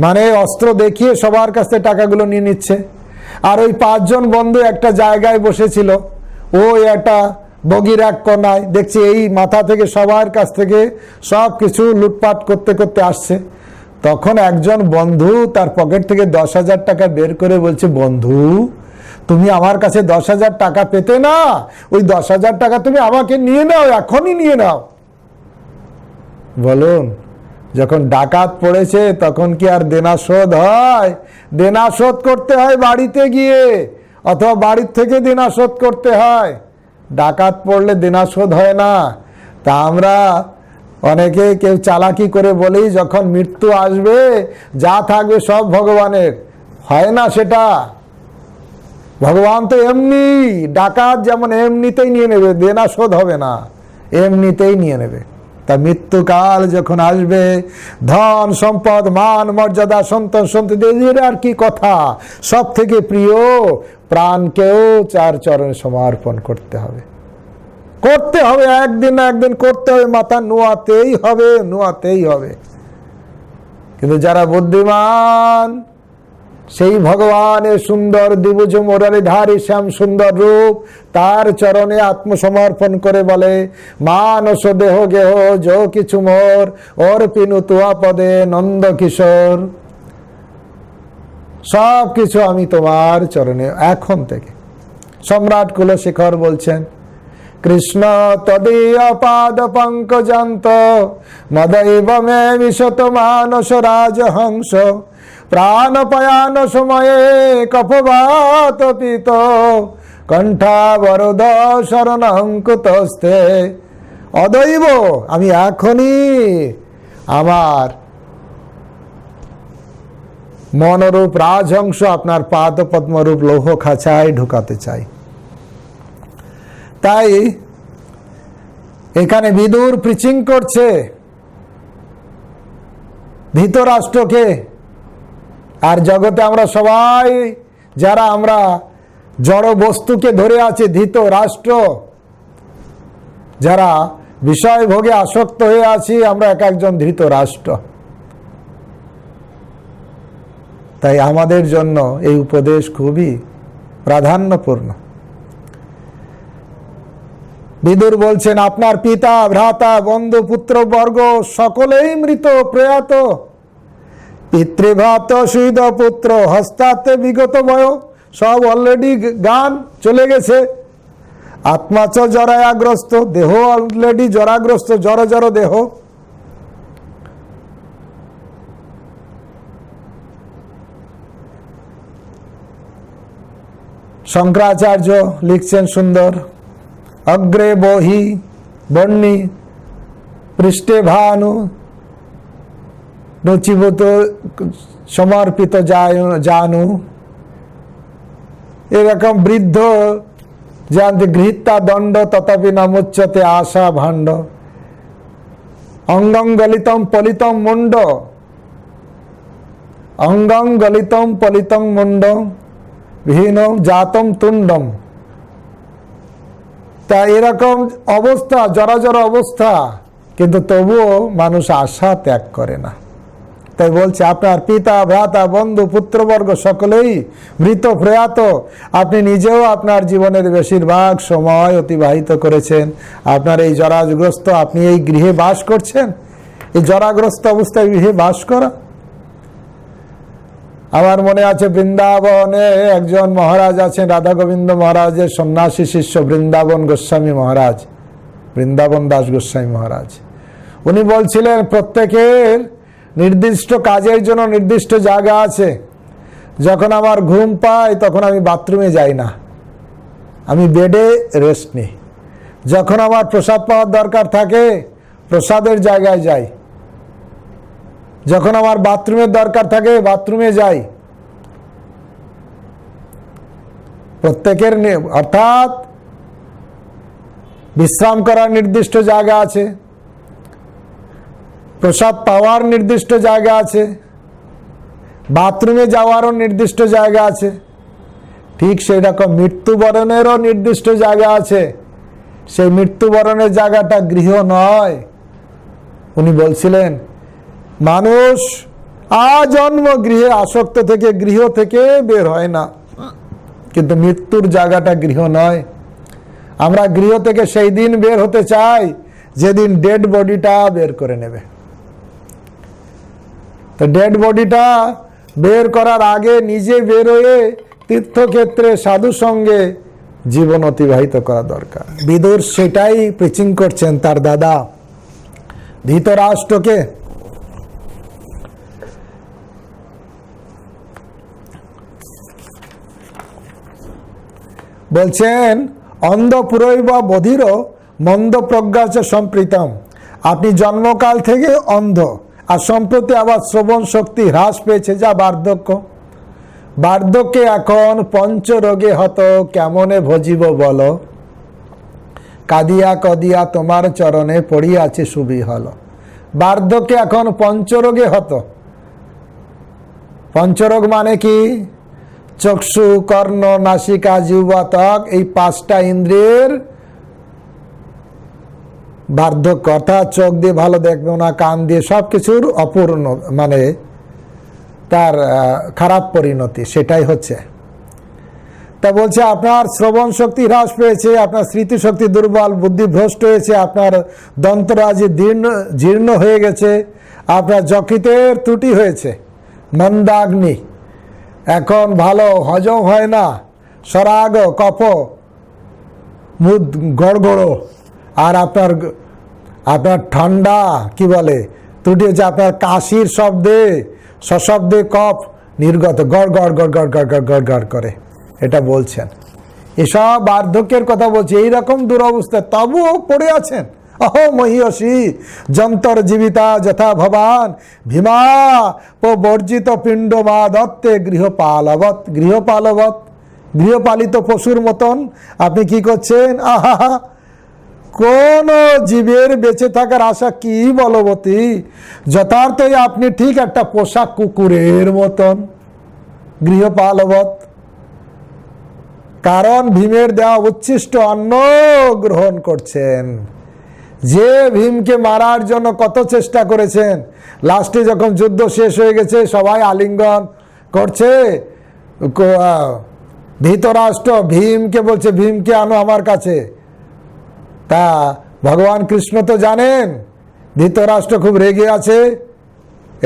মানে অস্ত্র দেখিয়ে সবার কাছ থেকে টাকাগুলো নিয়ে নিচ্ছে। আর ওই 5 জন বন্ধু একটা জায়গায় বসেছিল, ওই একটা বগির এক কোনায়, দেখছি এই মাথা থেকে সবার কাছ থেকে সব কিছু লুটপাট করতে করতে আসছে। তখন একজন বন্ধু তার পকেট থেকে 10,000 টাকা বের করে বলছে, বন্ধু তুমি আমার কাছে 10,000 টাকা পেতে না, ওই 10,000 টাকা তুমি আমাকে নিয়ে নাও, এখনই নিয়ে নাও। বলুন, যখন ডাকাত পড়েছে তখন কি আর দেনা শোধ হয়? দেনা শোধ করতে হয় বাড়িতে গিয়ে, অথবা বাড়ির থেকে দেনা শোধ করতে হয়। ডাকাত পড়লে দেনা শোধ হয় না। তা আমরা অনেকে কেউ চালাকি করে বলেই যখন মৃত্যু আসবে যা থাকবে সব ভগবানের, হয় না সেটা। ভগবান তো এমনি, ডাকাত যেমন এমনিতেই নিয়ে নেবে, দেনা শোধ হবে না, এমনিতেই নিয়ে নেবে। তা মৃত্যুকাল যখন আসবে, ধন সম্পদ মান মর্যাদা সন্তান সন্ততিদের আর কি কথা, সব থেকে প্রিয় প্রাণকেও চার চরণে সমর্পণ করতে হবে, করতে হবে, একদিন না একদিন করতে হবে, মাথা নোয়াতেই হবে, নোয়াতেই হবে। কিন্তু যারা বুদ্ধিমান, সেই ভগবানের সুন্দর দ্বিভুজ মুরারিধারী শ্যাম সুন্দর রূপ, তার চরণে আত্মসমর্পণ করে বলে, মানস দেহ গেহ যো কিছু মোর, ওর পিনু তুয়া পদে নন্দ কিশোর, সব কিছু আমি তোমার চরণে এখন থেকে। সম্রাট কুলশেখর বলছেন, কৃষ্ণ তদীয় পাদ পঙ্কজান্ত মদৈব মে বিশত মানস রাজহংস, প্রাণপয়ান সময়ে কফবাত পিত কণ্ঠাবরোধ শরণাঙ্কুতস্তে। অদৈব, আমি এখনই আমার মনরূপ রাজহংস আপনার পাদ পদ্মরূপ লৌহ খাঁচায় ঢুকাতে চাই। তাই এখানে বিদুর প্রিচিং করছে ধৃতরাষ্ট্রকে, আর জগতে আমরা সবাই যারা আমরা জড় বস্তুকে ধরে আছি, ধৃতরাষ্ট্র যারা বিষয় ভোগে আসক্ত হয়ে আছি, আমরা এক একজন ধৃতরাষ্ট্র। তাই আমাদের জন্য এই উপদেশ খুবই প্রাধান্যপূর্ণ। বিদুর বলছেন, আপনার পিতা ভ্রাতা বন্ধু পুত্র বর্গ সকলেই মৃত প্রয়াত, পিতৃভ্রাত সুইদ পুত্র হস্তাতে বিগত বয়, সব অলরেডি গান চলে গেছে। আত্মাচ জরায়াগ্রস্ত, দেহ অলরেডি জরাগ্রস্ত, জড় জড় দেহ। শঙ্করাচার্য লিখছেন সুন্দর, অগ্রে বহি বন্যী পৃষ্ঠে ভানু নচিভূত সমর্পিত জানু। এরকম বৃদ্ধ জানতে গৃহীতা দণ্ড তথাপি নমুচ্যতে আশা ভাণ্ড, অঙ্গং গলিতম পলিতম মুন্ড, অঙ্গং গলিতম পলিতম মুন্ড বিহীন জাতম তুণ্ডম। তা এরকম অবস্থা, জরাজর অবস্থা, কিন্তু তবুও মানুষ আশা ত্যাগ করে না। তাই বলছে, আপনার পিতা ভ্রাতা বন্ধু পুত্রবর্গ সকলেই মৃত প্রয়াত, আপনি নিজেও আপনার জীবনের বেশিরভাগ সময় অতিবাহিত করেছেন আপনার এই জরাগ্রস্ত, আপনি এই গৃহে বাস করছেন, এই জরাগ্রস্ত অবস্থায় গৃহে বাস করা। আমার মনে আছে বৃন্দাবনে একজন মহারাজ আছেন, রাধা গোবিন্দ মহারাজের সন্ন্যাসী শিষ্য বৃন্দাবন গোস্বামী মহারাজ, বৃন্দাবন দাস গোস্বামী মহারাজ। উনি বলছিলেন, প্রত্যেকের নির্দিষ্ট কাজের জন্য নির্দিষ্ট জায়গা আছে। যখন আমার ঘুম পায় তখন আমি বাথরুমে যাই না, আমি বেডে রেস্ট নিই। যখন আমার প্রসাদ পাওয়ার দরকার থাকে প্রসাদের জায়গায় যাই, যখন আমার বাথরুমের দরকার থাকে বাথরুমে যাই। প্রত্যেকের অর্থাৎ বিশ্রাম করার নির্দিষ্ট জায়গা আছে, প্রসাদ পাওয়ার নির্দিষ্ট জায়গা আছে, বাথরুমে যাওয়ারও নির্দিষ্ট জায়গা আছে। ঠিক সেই রকম মৃত্যুবরণেরও নির্দিষ্ট জায়গা আছে। সেই মৃত্যুবরণের জায়গাটা গৃহ নয়। উনি বলছিলেন, মানুষ আজন্ম গৃহে আসক্ত থেকে, গৃহ থেকে বের হয় না, কিন্তু মৃত্যুর জায়গাটা গৃহ নয়। আমরা গৃহ থেকে সেই দিন বের হতে চাই যেদিন ডেড বডিটা বের করে নেবে। তো ডেড বডিটা বের করার আগে নিজে বের হয়ে তীর্থক্ষেত্রে সাধু সঙ্গে জীবন অতিবাহিত করা দরকার। বিদুর সেটাই প্রিচিং করছেন তার দাদা ধৃতরাষ্ট্রকে। বলছেন, অন্ধ পুরৈব বধির মন্দ প্রজ্ঞাচ সম্প্রীতম আপনি জন্মকাল থেকে অন্ধ, আর সম্প্রতি আবার শ্রবণ শক্তি হ্রাস পেয়েছে, যা বার্ধক্য। বার্ধক্যে এখন পঞ্চরোগে হত, কেমনে ভজিব বলো, কাঁদিয়া কদিয়া তোমার চরণে পড়িয়াছে সুবিহল। বার্ধক্যে এখন পঞ্চরোগে হত। পঞ্চরোগ মানে কি? চক্ষু, কর্ণ, নাসিকা, জিহ্বা, ত্বক, এই 5টা ইন্দ্রিয়ের বার্ধক্য, অর্থাৎ চোখ দিয়ে ভালো দেখবে না, কান দিয়ে, সব কিছুর অপূর্ণ মানে তার খারাপ পরিণতি, সেটাই হচ্ছে। তা বলছে আপনার শ্রবণ শক্তি হ্রাস পেয়েছে, আপনার স্মৃতিশক্তি দুর্বল, বুদ্ধি ভ্রষ্ট হয়েছে, আপনার দন্তরাজি জীর্ণ হয়ে গেছে, আপনার যকৃতের ত্রুটি হয়েছে, মন্দাগ্নি, এখন ভালো হজম হয় না, সরাগ, কফ, মুদ গড়গড়, আর আপনার ঠান্ডা কি বলে ত্রুটি হচ্ছে, আপনার কাশির শব্দে সশব্দে কফ নির্গত, গড় গড় গড় গড় গড় গড় গড় গড় করে, এটা বলছেন। এসব বার্ধক্যের কথা বলছে, এইরকম দুরবস্থায় তবুও পড়ে আছেন। অহো মহিষী যন্তর জীবিতা যথা ভবান ভীমা বর্জিত পিণ্ড মা দত্তে গৃহপালবৎ। গৃহপালবৎ, গৃহপালিত পশুর মতন আপনি কি করছেন? আহা, কোন জীবের বেঁচে থাকার আশা কি বলবতী, যথার্থই আপনি ঠিক একটা পোষা কুকুরের মতন, গৃহপালবৎ। কারণ ভীমের দেওয়া উচ্ছিষ্ট অন্ন গ্রহণ করছেন। যে ভীমকে মারার জন্য কত চেষ্টা করেছেন, লাস্টে যখন যুদ্ধ শেষ হয়ে গেছে সবাই আলিঙ্গন করছে, ধৃতরাষ্ট্র ভীমকে বলছে ভীমকে আনো আমার কাছে। তা ভগবান কৃষ্ণ তো জানেন ধৃতরাষ্ট্র খুব রেগে আছে,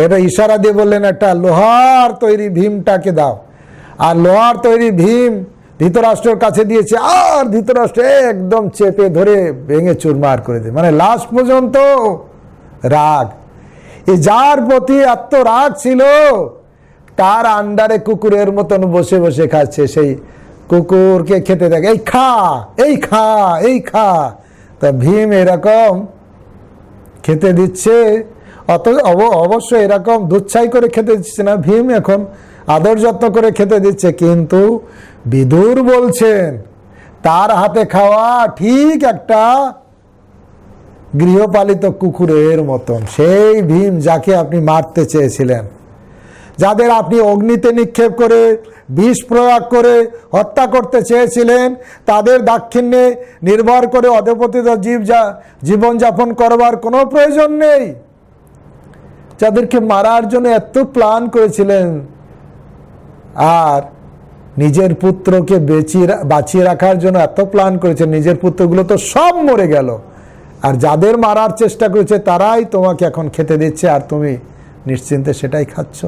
এটা ইশারা দিয়ে বললেন একটা লোহার তৈরি ভীমটাকে দাও, আর লোহার তৈরি ভীম ধৃতরাষ্ট্রের কাছে দিয়েছে, আর ধৃতরাষ্ট্র একদম চেপে ধরে ভেঙে চুরমার করে দেয়। মানে লাস্ট পর্যন্ত রাগ, এই যার প্রতি এত রাগ ছিল তার আন্ডারে কুকুরের মতন বসে বসে খাচ্ছে, সেই কুকুরকে খেতে থাকে, এই খা এই খা এই খা। তা ভীম এরকম খেতে দিচ্ছে, অবশ্য এরকম দুচ্ছাই করে খেতে দিচ্ছে না, ভীম এখন আদর যত্ন করে খেতে দিচ্ছে। কিন্তু বিদুর বলছেন তার হাতে খাওয়া ঠিক একটা গৃহপালিত কুকুরের মতন। সেই ভীম যাকে আপনি মারতে চেয়েছিলেন, যাদের আপনি অগ্নিতে নিক্ষেপ করে বিষ প্রয়োগ করে হত্যা করতে চেয়েছিলেন, তাদের দাক্ষিণ্যে নির্ভর করে অধপতিত জীবনযাপন করবার কোনো প্রয়োজন নেই। যাদেরকে মারার জন্য এত প্ল্যান করেছিলেন, আর নিজের পুত্রকে বাঁচিয়ে রাখার জন্য এত প্ল্যান করেছেন, নিজের পুত্রগুলো তো সব মরে গেল, আর যাদের মারার চেষ্টা করেছে তারাই তোমাকে এখন খেতে দিচ্ছে, আর তুমি নিশ্চিন্তে সেটাই খাচ্ছ।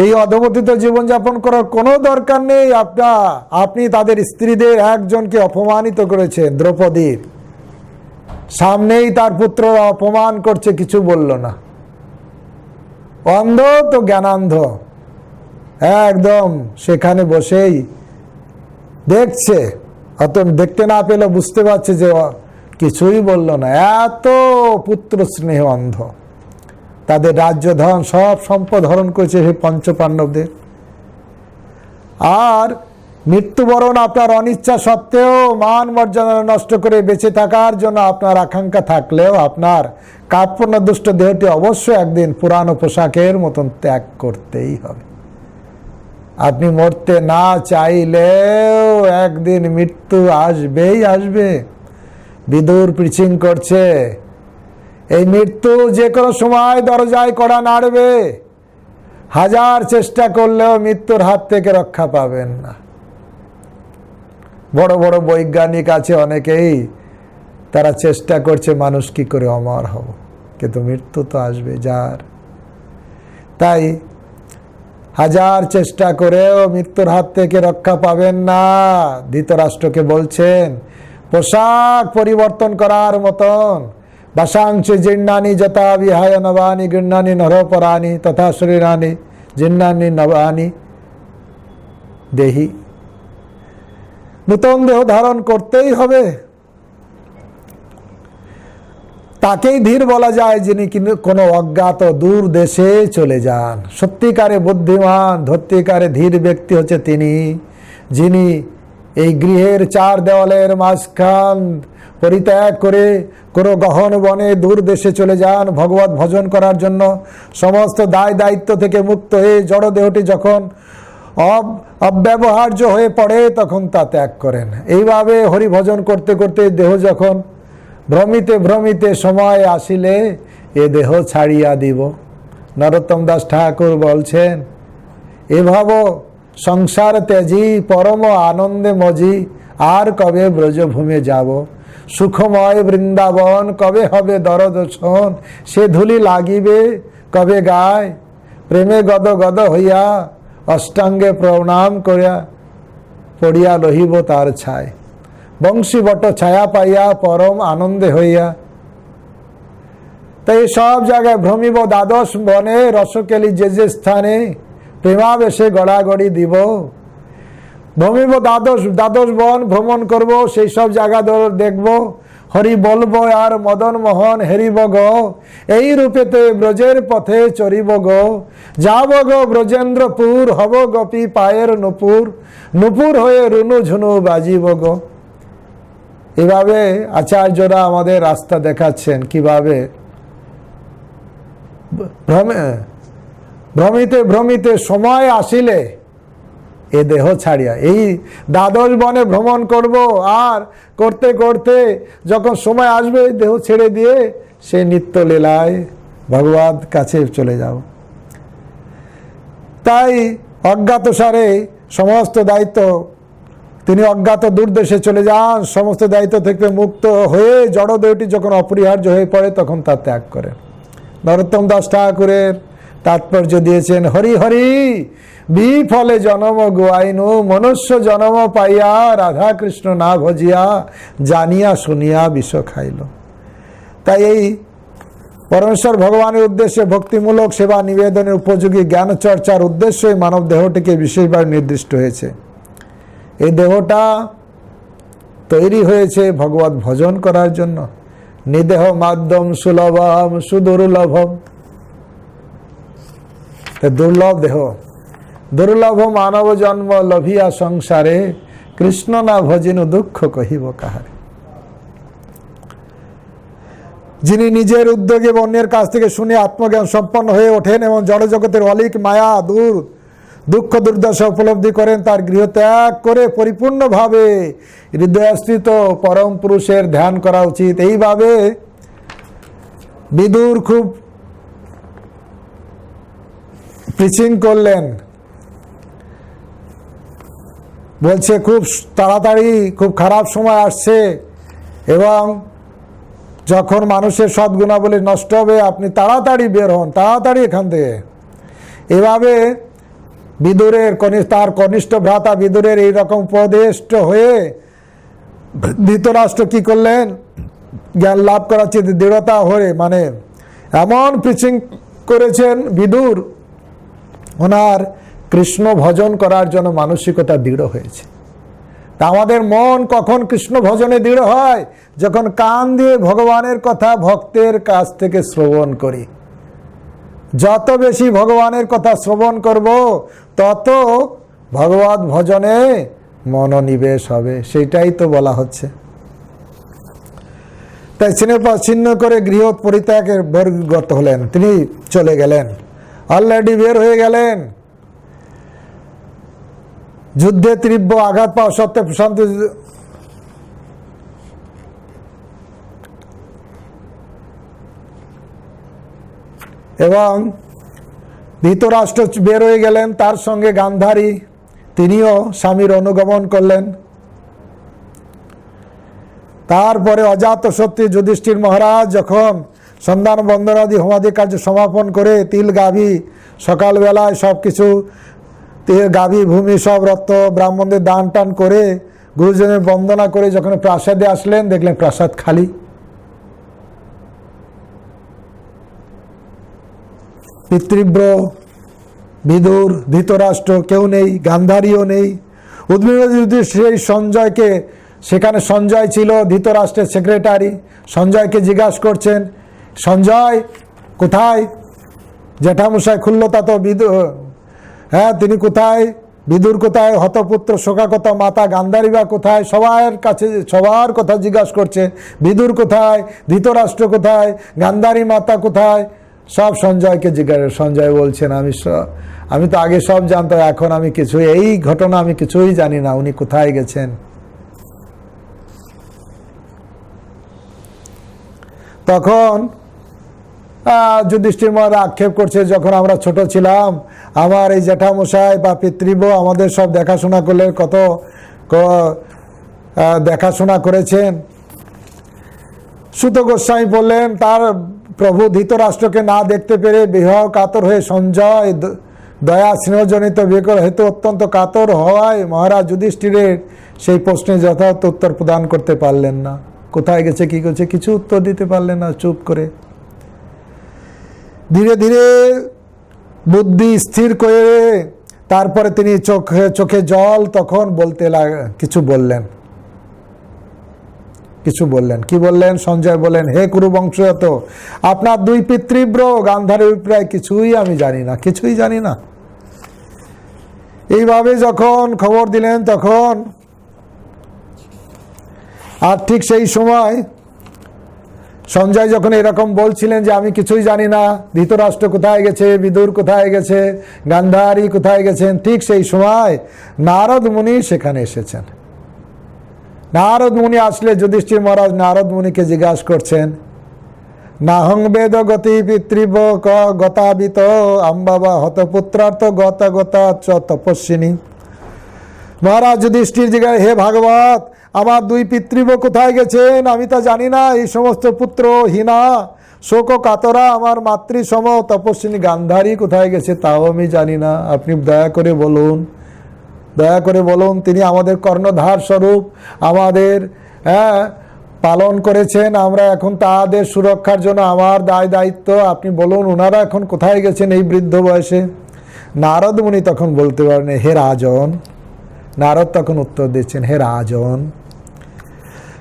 এই অধপতিত জীবনযাপন করার কোনো দরকার নেই। আপনি তাদের স্ত্রীদের একজনকে অপমানিত করেছেন, দ্রৌপদীর সামনেই তার পুত্ররা অপমান করছে, কিছু বলল না। অন্ধ তো জ্ঞানান্ধ, একদম সেখানে বসেই দেখছে, অত দেখতে না পেলে বুঝতে পারছে যে কিছুই বলল না। এত পুত্র স্নেহ অন্ধ, তাদের রাজ্য ধন সব সম্পদ হরণ করেছে সেই পঞ্চপাণ্ডবদের। আর মৃত্যুবরণ আপনার অনিচ্ছা সত্ত্বেও মান মর্যাদা নষ্ট করে বেঁচে থাকার জন্য আপনার আকাঙ্ক্ষা থাকলেও আপনার কার্পণ্য দুষ্ট দেহটি অবশ্যই একদিন পুরানো পোশাকের মতন ত্যাগ করতেই হবে। আপনি মরতে না চাইলেও একদিন মৃত্যু আসবেই আসবে। বিদুর প্রিচিং করছে এই মৃত্যু যে কোনো সময় দরজায় কড়া নাড়বে, হাজার চেষ্টা করলেও মৃত্যুর হাত থেকে রক্ষা পাবেন না। বড় বড় বৈজ্ঞানিক আছে অনেকেই, তারা চেষ্টা করছে মানুষ কি করে অমর হব, কিন্তু মৃত্যু তো আসবে যার। তাই হাজার চেষ্টা করেও মৃত্যুর হাত থেকে রক্ষা পাবেন না। ধৃতরাষ্ট্রকে বলছেন পোশাক পরিবর্তন করার মতন, বাসাংশ জীর্ণানি যথা বিহায় নবানি গৃহ্ণানি নরপরানি তথা শরীরানি জীর্ণানি নবানি দেহি। নূতন দেহ ধারণ করতেই হবে। তাকেই ধীর বলা যায় যিনি কোনো অজ্ঞাত দূর দেশে চলে যান। সত্যিকারে বুদ্ধিমান সত্যিকারে ধীর ব্যক্তি হচ্ছে তিনি, যিনি এই গৃহের চার দেওয়ালের মাঝখান পরিত্যাগ করে কোনো গহন বনে দূর দেশে চলে যান ভগবত ভজন করার জন্য। সমস্ত দায় দায়িত্ব থেকে মুক্ত হয়ে জড় দেহটি যখন অব্যবহার্য হয়ে পড়ে তখন তা ত্যাগ করেন। এইভাবে হরি ভজন করতে করতে দেহ যখন ভ্রমিতে ভ্রমিতে সময় আসিলে এ দেহ ছাড়িয়া দিব। নরোত্তম দাস ঠাকুর বলছেন, এভাব সংসার ত্যাজি পরম আনন্দে মজি, আর কবে ব্রজভূমে যাব, সুখময় বৃন্দাবন কবে হবে দরদর্শন, সে ধুলি লাগিবে কবে গায়, প্রেমে গদ গদ হইয়া অষ্টাঙ্গে প্রণাম করিয়া পড়িয়া রহিব তার ছায়, বংশী বট ছায়া পাইয়া পরম আনন্দে হইয়া। তাই সব জায়গায় ভ্রমিব দ্বাদশ বনে, রসকেলি যে যে স্থানে প্রেমাবেশে গড়াগড়ি দিব। ভ্রমিব দ্বাদশ বন ভ্রমণ করব, সেই সব জায়গা দেখব, হরি বলবো আর মদন মোহন হেরিব গো, এই রূপেতে ব্রজের পথে চরিব গো, যাব গো ব্রজেন্দ্রপুর, হব গোপী পায়ের নুপুর, নুপুর হয়ে রুনু ঝুনু বাজিব গো। এভাবে আচার্যরা আমাদের রাস্তা দেখাচ্ছেন কিভাবে ভ্রমিতে ভ্রমিতে সময় আসিলে এ দেহ ছাড়িয়া, এই দ্বাদশ বনে ভ্রমণ করব, আর করতে করতে যখন সময় আসবে দেহ ছেড়ে দিয়ে সে নিত্য লীলায় ভগবান কাছে চলে যাব। তাই অজ্ঞাতসারে সমস্ত দায়িত্ব, তিনি অজ্ঞাত দূরদেশে চলে যান, সমস্ত দায়িত্ব থেকে মুক্ত হয়ে জড়দেহটি যখন অপরিহার্য হয়ে পড়ে তখন তা ত্যাগ করেন। নরোত্তম দাস ঠাকুরের তাৎপর্য দিয়েছেন, হরি হরি বিফলে জনম গুয়াইনু, মনুষ্য জনম পাইয়া রাধা কৃষ্ণ না ভজিয়া, জানিয়া শুনিয়া বিষ খাইল। তাই এই পরমেশ্বর ভগবানের উদ্দেশ্যে ভক্তিমূলক সেবা নিবেদনের উপযোগী জ্ঞান চর্চার উদ্দেশ্যই মানব দেহটিকে বিশেষভাবে নির্দিষ্ট হয়েছে। এই দেহটা তৈরি হয়েছে ভগবত ভজন করার জন্য। নিদেহ মাধ্যম সুলভম সুদুর্লভম, দুর্লভ দেহ, দুর্লভ মানব জন্ম লভিয়া সংসারে, কৃষ্ণ না ভজিনু দুঃখ কহিব কাহারে। যিনি নিজের উদ্যোগে অন্যের কাছ থেকে শুনে আত্মজ্ঞান সম্পন্ন হয়ে ওঠেন এবং জড়জগতের অলিক মায়া দুঃখ দুর্দশা উপলব্ধি করেন, তার গৃহ ত্যাগ করে পরিপূর্ণভাবে হৃদয়স্থিত পরম পুরুষের ধ্যান করা উচিত। এইভাবে বিদুর খুব প্রিচিং করলেন, বলছে খুব তাড়াতাড়ি খুব খারাপ সময় আসছে এবং যখন মানুষের সদ্গুণাবলী নষ্ট হবে আপনি তাড়াতাড়ি বের হন, তাড়াতাড়ি এখান থেকে। এভাবে বিদুরের তার কনিষ্ঠ ভ্রাতা বিদুরের এইরকম উপদেষ্ট হয়ে ধৃতরাষ্ট্র কি করলেন, জ্ঞান লাভ করার চেয়ে দৃঢ়তা হয়ে মানে এমন প্রিচিং করেছেন বিদুর, ওনার কৃষ্ণ ভজন করার জন্য মানসিকতা দৃঢ় হয়েছে। তা আমাদের মন কখন কৃষ্ণ ভজনে দৃঢ় হয়, যখন কান দিয়ে ভগবানের কথা ভক্তের কাছ থেকে শ্রবণ করি। যত বেশি ভগবানের কথা শ্রবণ করব তত ভগবত ভজনে মনোনিবেশ হবে, সেটাই তো বলা হচ্ছে। তাই ছিন্ন করে গৃহ পরিত্যাগের বহির্গত হলেন, তিনি চলে গেলেন, অলরেডি বের হয়ে গেলেন। যুদ্ধে তীব্র আঘাত পাওয়া সত্ত্বে প্রশান্ত এবং ধৃতরাষ্ট্র বের হয়ে গেলেন, তার সঙ্গে গান্ধারী, তিনিও স্বামীর অনুগমন করলেন। তারপরে অজাতশত্রু যুধিষ্ঠির মহারাজ যখন সন্ধান বন্দনাদি হোমাদি কার্য সমাপন করে তিল গাভী সকালবেলায় সব কিছু গাভী ভূমি সব রত্ন ব্রাহ্মণদের দান টান করে গুরুজনের বন্দনা করে যখন প্রাসাদে আসলেন দেখলেন প্রাসাদ খালি। পিতৃব্র বিদুর ধৃতরাষ্ট্র কেউ নেই, গান্ধারীও নেই। উদ্বিগ্ন সেই সঞ্জয়কে সেখানে সঞ্জয় ছিল, ধৃতরাষ্ট্রের সেক্রেটারি। সঞ্জয়কে জিজ্ঞাসা করছেন, সঞ্জয় কোথায়? জ্যাঠামশাই খুল্লতা তো হ্যাঁ, তিনি কোথায়? বিদুর কোথায়? হতপুত্র শোকাকতা মাতা গান্ধারী বা কোথায়? সবার কাছে সবার কথা জিজ্ঞাসা করছে। বিদুর কোথায়? ধৃতরাষ্ট্র কোথায়? গান্ধারী মাতা কোথায়? সব সঞ্জয়কে জিজ্ঞাসা। সঞ্জয় বলছেন, আমি তো আগে সব জানতাম, এখন আমি এই ঘটনা আমি কিছুই জানি না, উনি কোথায় গেছেন। তখন যুধিষ্ঠির মহারাজ আক্ষেপ করছে, যখন আমরা ছোট ছিলাম আমার এই জ্যাঠামশাই বা পিতৃব্য আমাদের সব দেখাশোনা করলে, কত দেখাশোনা করেছেন। সুত গোস্বামী বললেন, তার প্রভু ধৃতরাষ্ট্রকে না দেখতে পেরে বিবাহ কাতর হয়ে সঞ্জয় দয়া স্নেহজনিত বিকল হেতু অত্যন্ত কাতর হওয়ায় মহারাজ যুধিষ্ঠিরের সেই প্রশ্নে যথার্থ উত্তর প্রদান করতে পারলেন না। কোথায় গেছে, কি করছে, কিছু উত্তর দিতে পারলেন না, চুপ করে। ধীরে ধীরে বুদ্ধি স্থির করে তারপরে তিনি চোখে জল, তখন কিছু বললেন। কি বললেন? সঞ্জয় বললেন, হে কুরুবংশজাত, আপনার দুই পিতৃব্য গান্ধারীর প্রায় কিছুই আমি জানি না। এইভাবে যখন খবর দিলেন, তখন আর ঠিক সেই সময় সঞ্জয় যখন এরকম বলছিলেন যে আমি কিছুই জানি না, ধৃতরাষ্ট্র কোথায় গেছে, বিদুর কোথায় গেছে, গান্ধারী কোথায় গেছেন, ঠিক সেই সময় নারদ মুনি সেখানে এসেছেন। নারদ মুনি আসলে যুধিষ্ঠির মহারাজ নারদ মুনিকে জিজ্ঞাসা করছেন, নাহং বেদ গতি পিতৃব গতাবিত আম্বাবা হতপুত্রার্থ গতা চ তপস্বিনী। মহারাজ যুধিষ্ঠির জিজ্ঞাসা, হে ভাগবত, আমার দুই পিতৃব কোথায় গেছেন আমি তা জানি না। এই সমস্ত পুত্র হীনা শোক কাতরা আমার মাতৃসম তপস্বিনী গান্ধারী কোথায় গেছে তাও আমি জানি না। আপনি দয়া করে বলুন, তিনি আমাদের কর্ণধার স্বরূপ আমাদের পালন করেছেন, আমরা এখন তাদের সুরক্ষার জন্য আমার দায়িত্ব। আপনি বলুন ওনারা এখন কোথায় গেছেন এই বৃদ্ধ বয়সে। নারদ মুনি তখন বলতে পারেন, হে রাজন। নারদ তখন উত্তর দিচ্ছেন, হে রাজন,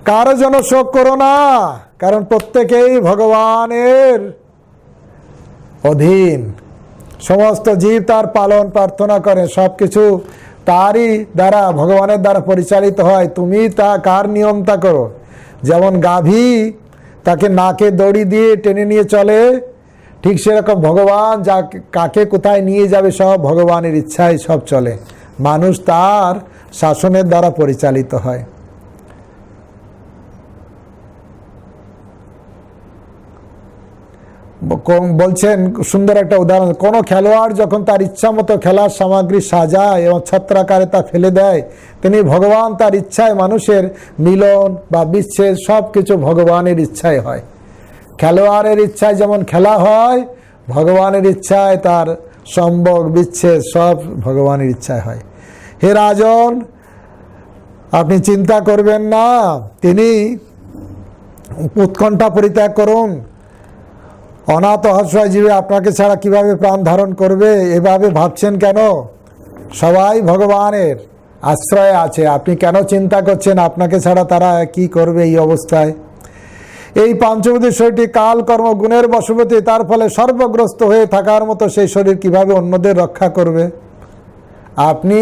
কারো জন্য শোক করো না, কারণ প্রত্যেকেই ভগবানের অধীন। সমস্ত জীব তার পালন প্রার্থনা করে, সবকিছু তারই দ্বারা, ভগবানের দ্বারা পরিচালিত হয়। তুমি কার নিয়মটা করো। যেমন গাভী তাকে নাকে দড়ি দিয়ে টেনে নিয়ে চলে, ঠিক সেরকম ভগবান কাকে কোথায় নিয়ে যাবে সব ভগবানের ইচ্ছায় সব চলে। মানুষ তার শাসনের দ্বারা পরিচালিত হয়। বলছেন সুন্দর একটা উদাহরণ, কোনো খেলোয়াড় যখন তার ইচ্ছা মতো খেলার সামগ্রী সাজায় এবং ছত্রাকারে তা ফেলে দেয়, তিনি ভগবান তার ইচ্ছায় মানুষের মিলন বা বিচ্ছেদ সব কিছু ভগবানের ইচ্ছায় হয়। খেলোয়াড়ের ইচ্ছায় যেমন খেলা হয়, ভগবানের ইচ্ছায় তার সম্ভোগ বিচ্ছেদ সব ভগবানের ইচ্ছায় হয়। হে রাজন, আপনি চিন্তা করবেন না, তিনি উৎকণ্ঠা পরিত্যাগ করুন। অনাথ অসহায় জীবে আপনাকে ছাড়া কিভাবে প্রাণ ধারণ করবে এভাবে ভাবছেন কেন? সবাই ভগবানের আশ্রয়ে আছে, আপনি কেন চিন্তা করছেন আপনাকে ছাড়া তারা কি করবে এই অবস্থায়? এই পঞ্চভূতের শরীরটি কাল কর্ম গুণের বশবর্তী, তার ফলে সর্বগ্রস্ত হয়ে থাকার মতো সেই শরীর কিভাবে অন্যদের রক্ষা করবে? আপনি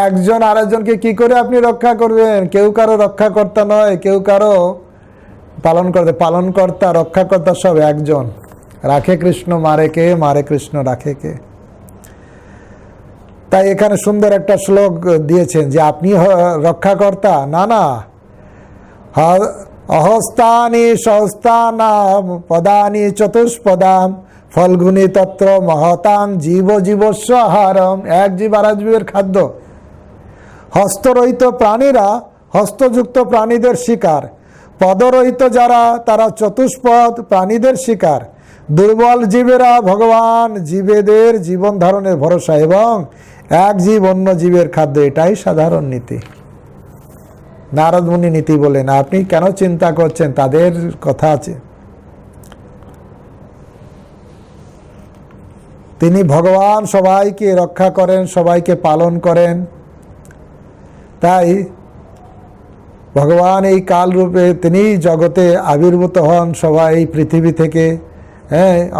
একজন আরেকজনকে কি করে আপনি রক্ষা করবেন? কেউ কারো রক্ষাকর্তা নয়, কেউ কারো পালনকর্তা রক্ষাকর্তা সব একজন। রাখে কৃষ্ণ, মারে কে, মারে কৃষ্ণ, রাখে কে। তাই এখানে সুন্দর একটা শ্লোক দিয়েছেন যে আপনি রক্ষাকর্তা না, অহস্তানি সহস্তানাম পদানি চতুষ্পদাম ফলগুনি তত্র মহতাং জীবস্ব আহারম। এক জীব আর জীবের খাদ্য। হস্তরহিত প্রাণীরা হস্তযুক্ত প্রাণীদের শিকার, পদরহিত যারা তারা চতুষ্পদ প্রাণীদের শিকার। দুর্বল জীবেরা ভগবান জীবেদের জীবন ধারণের ভরসা এবং এক জীব অন্য জীবের খাদ্য। এটাই সাধারণ নীতি। নারদ মুনি নীতি বলেন, আপনি কেন চিন্তা করছেন? তাদের কথা আছে। তিনি ভগবান সবাইকে রক্ষা করেন, সবাইকে পালন করেন। তাই ভগবান এই কাল রূপে তিনি জগতে আবির্ভূত হন, সবাই এই পৃথিবী থেকে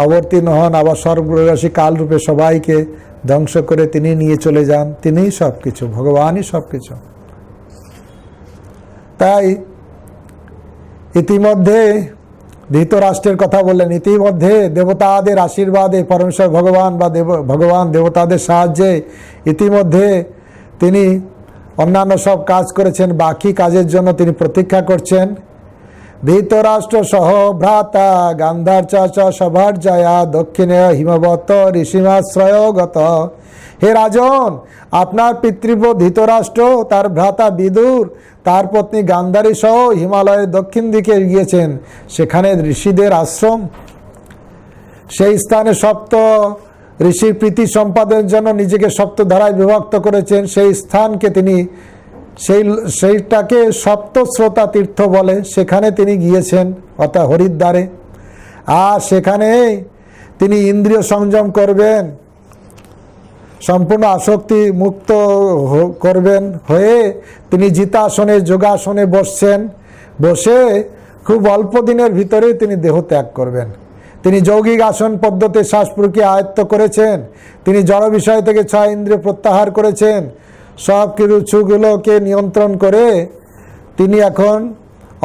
অবতীর্ণ হন, আবার স্বর্গবাসী কাল রূপে সবাইকে ধ্বংস করে তিনি নিয়ে চলে যান। তিনিই সব কিছু, ভগবানই সব কিছু। তাই ইতিমধ্যে ধৃতরাষ্ট্রের কথা বললেন, ইতিমধ্যে দেবতাদের আশীর্বাদে পরমেশ্বর ভগবান বা ভগবান দেবতাদের সাহায্যে ইতিমধ্যে তিনি অন্যান্য সব কাজ করেছেন, বাকি কাজের জন্য তিনি প্রতীক্ষা করছেন। ধৃতরাষ্ট্র সহ ভ্রাতা গান্ধার্চ সভার জয়া দক্ষিণে হিমবত ঋষিমাশ্রয়গত। হে রাজন, আপনার পিতৃব্য ধৃতরাষ্ট্র, তার ভ্রাতা বিদুর, তার পত্নী গান্ধারী সহ হিমালয়ের দক্ষিণ দিকে গিয়েছেন, সেখানে ঋষিদের আশ্রম। সেই স্থানে সপ্ত ঋষির প্রীতি সম্পাদনের জন্য নিজেকে সপ্ত ধারায় বিভক্ত করেছেন। সেই স্থানকে তিনি সেইটাকে সপ্তশ্রোতা তীর্থ বলে, সেখানে তিনি গিয়েছেন, অর্থাৎ হরিদ্বারে। আর সেখানে তিনি ইন্দ্রিয় সংযম করবেন, সম্পূর্ণ আসক্তি মুক্ত করবেন, হয়ে তিনি জিতাসনে যোগাসনে বসছেন। বসে খুব অল্প দিনের ভিতরে তিনি দেহ ত্যাগ করবেন। তিনি যৌগিক আসন পদ্ধতি শ্বাস প্রক্রিয়া আয়ত্ত করেছেন। তিনি জড় বিষয় থেকে 6 ইন্দ্রিয় প্রত্যাহার করেছেন। সব কিছুগুলোকে নিয়ন্ত্রণ করে তিনি এখন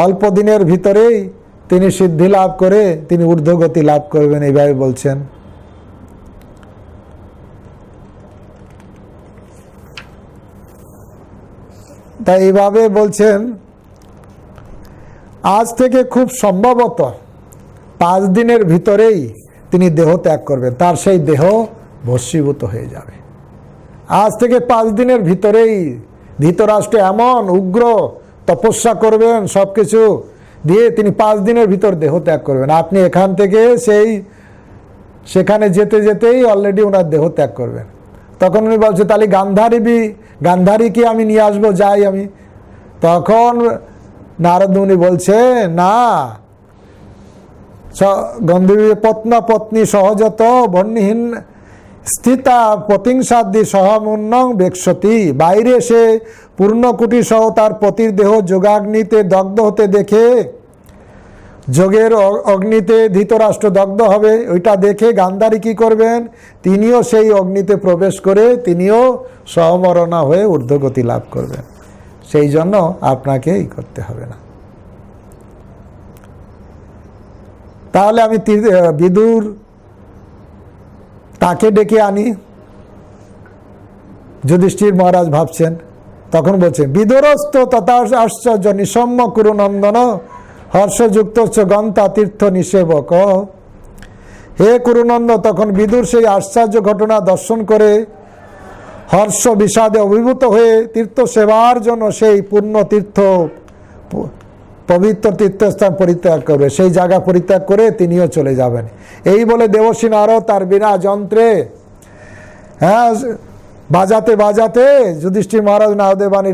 অল্প দিনের ভিতরেই তিনি সিদ্ধি লাভ করে তিনি ঊর্ধ্বগতি লাভ করবেন, এইভাবে বলছেন। তাই এইভাবে বলছেন, আজ থেকে খুব সম্ভবত 5 দিনের ভিতরেই তিনি দেহ ত্যাগ করবেন, তার সেই দেহ ভস্মীভূত হয়ে যাবে। আজ থেকে 5 দিনের ভিতরেই ধৃতরাষ্ট্র এমন উগ্র তপস্যা করবেন, সব কিছু দিয়ে তিনি 5 দিনের ভিতর দেহ ত্যাগ করবেন। আপনি এখান থেকে সেখানে যেতে যেতেই অলরেডি ওনার দেহ ত্যাগ করবেন। তখন উনি বলছে, তাহলে গান্ধারীকে আমি নিয়ে আসবো, যাই আমি। তখন নারদ মুনি বলছে, না, গন্ধর্বী পত্নী সহজত বহ্নিহীন স্থিতা পতিংসাদ্দি সহমুন্নং বেক্ষতি। বাইরে সে পূর্ণকুটি সহ তার পতির দেহ যোগাগ্নিতে দগ্ধ হতে দেখে, যোগের অগ্নিতে ধৃতরাষ্ট্র দগ্ধ হবে, ওইটা দেখে গান্ধারী কি করবেন, তিনিও সেই অগ্নিতে প্রবেশ করে তিনিও সহমরণা হয়ে ঊর্ধ্বগতি লাভ করবেন। সেই জন্য আপনাকে এই করতে হবে না। তাহলে আমি বিদুর তাকে ডেকে আনি। যুধিষ্ঠির মহারাজ ভাবছেন, তখন বলছে, বিদুরস্ত তথা আশ্চর্য নিসম্য কুরুনন্দন হর্ষযুক্ত গন্তা তীর্থ নিষেবক। হে কুরুনন্দ, তখন বিদুর সেই আশ্চর্য ঘটনা দর্শন করে হর্ষ বিষাদে অভিভূত হয়ে তীর্থ সেবার জন্য সেই পূর্ণ তীর্থ পবিত্র তীর্থস্থান পরিত্যাগ করবে, সেই জায়গা পরিত্যাগ করে তিনিও চলে যাবেন। এই বলে দেবর্ষি নারদ তার বিনা যন্ত্রে বাজাতে বাজাতে যুধিষ্ঠির মহারাজ নারদের বাণী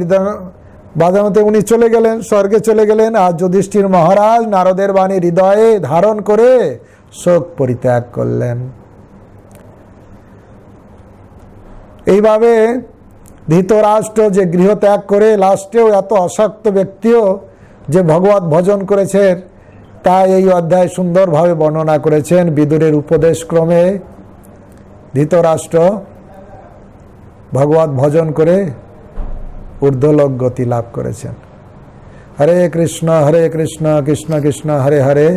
বাজানোতে উনি চলে গেলেন, স্বর্গে চলে গেলেন। আর যুধিষ্ঠির মহারাজ নারদের বাণী হৃদয়ে ধারণ করে শোক পরিত্যাগ করলেন। এইভাবে ধৃতরাষ্ট্র যে গৃহ ত্যাগ করে লাস্টেও এত অশক্ত ব্যক্তিও যে ভগবত ভজন করেছেন, তা এই অধ্যায় সুন্দরভাবে বর্ণনা করেছেন। বিদুরের উপদেশ ক্রমে ধৃতরাষ্ট্র ভগবত ভজন করে ঊর্ধ্বলোক গতি লাভ করেছেন। হরে কৃষ্ণ কৃষ্ণ কৃষ্ণ হরে হরে,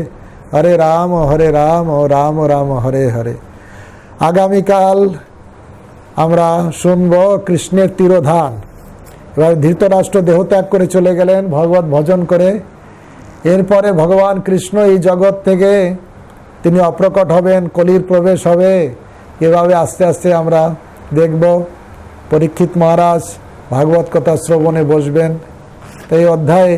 হরে রাম রাম রাম হরে হরে। আগামীকাল আমরা শুনব কৃষ্ণের তিরোধান। এবার ধৃতরাষ্ট্র দেহত্যাগ করে চলে গেলেন ভগবত ভজন করে। এরপরে ভগবান কৃষ্ণ এই জগৎ থেকে তিনি অপ্রকট হবেন, কলির প্রবেশ হবে। এভাবে আস্তে আস্তে আমরা দেখব। পরীক্ষিত মহারাজ ভাগবত কথা শ্রবণে বসবেন। এই অধ্যায়,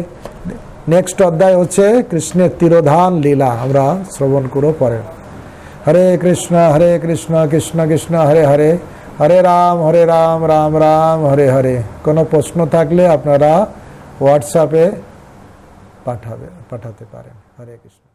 নেক্সট অধ্যায় হচ্ছে কৃষ্ণের তিরোধান লীলা, আমরা শ্রবণ করব পরে। হরে কৃষ্ণ কৃষ্ণ কৃষ্ণ হরে হরে, হরে রাম রাম রাম হরে হরে। কোনো প্রশ্ন থাকলে আপনারা হোয়াটসঅ্যাপে পাঠাতে পারেন। হরে কৃষ্ণ।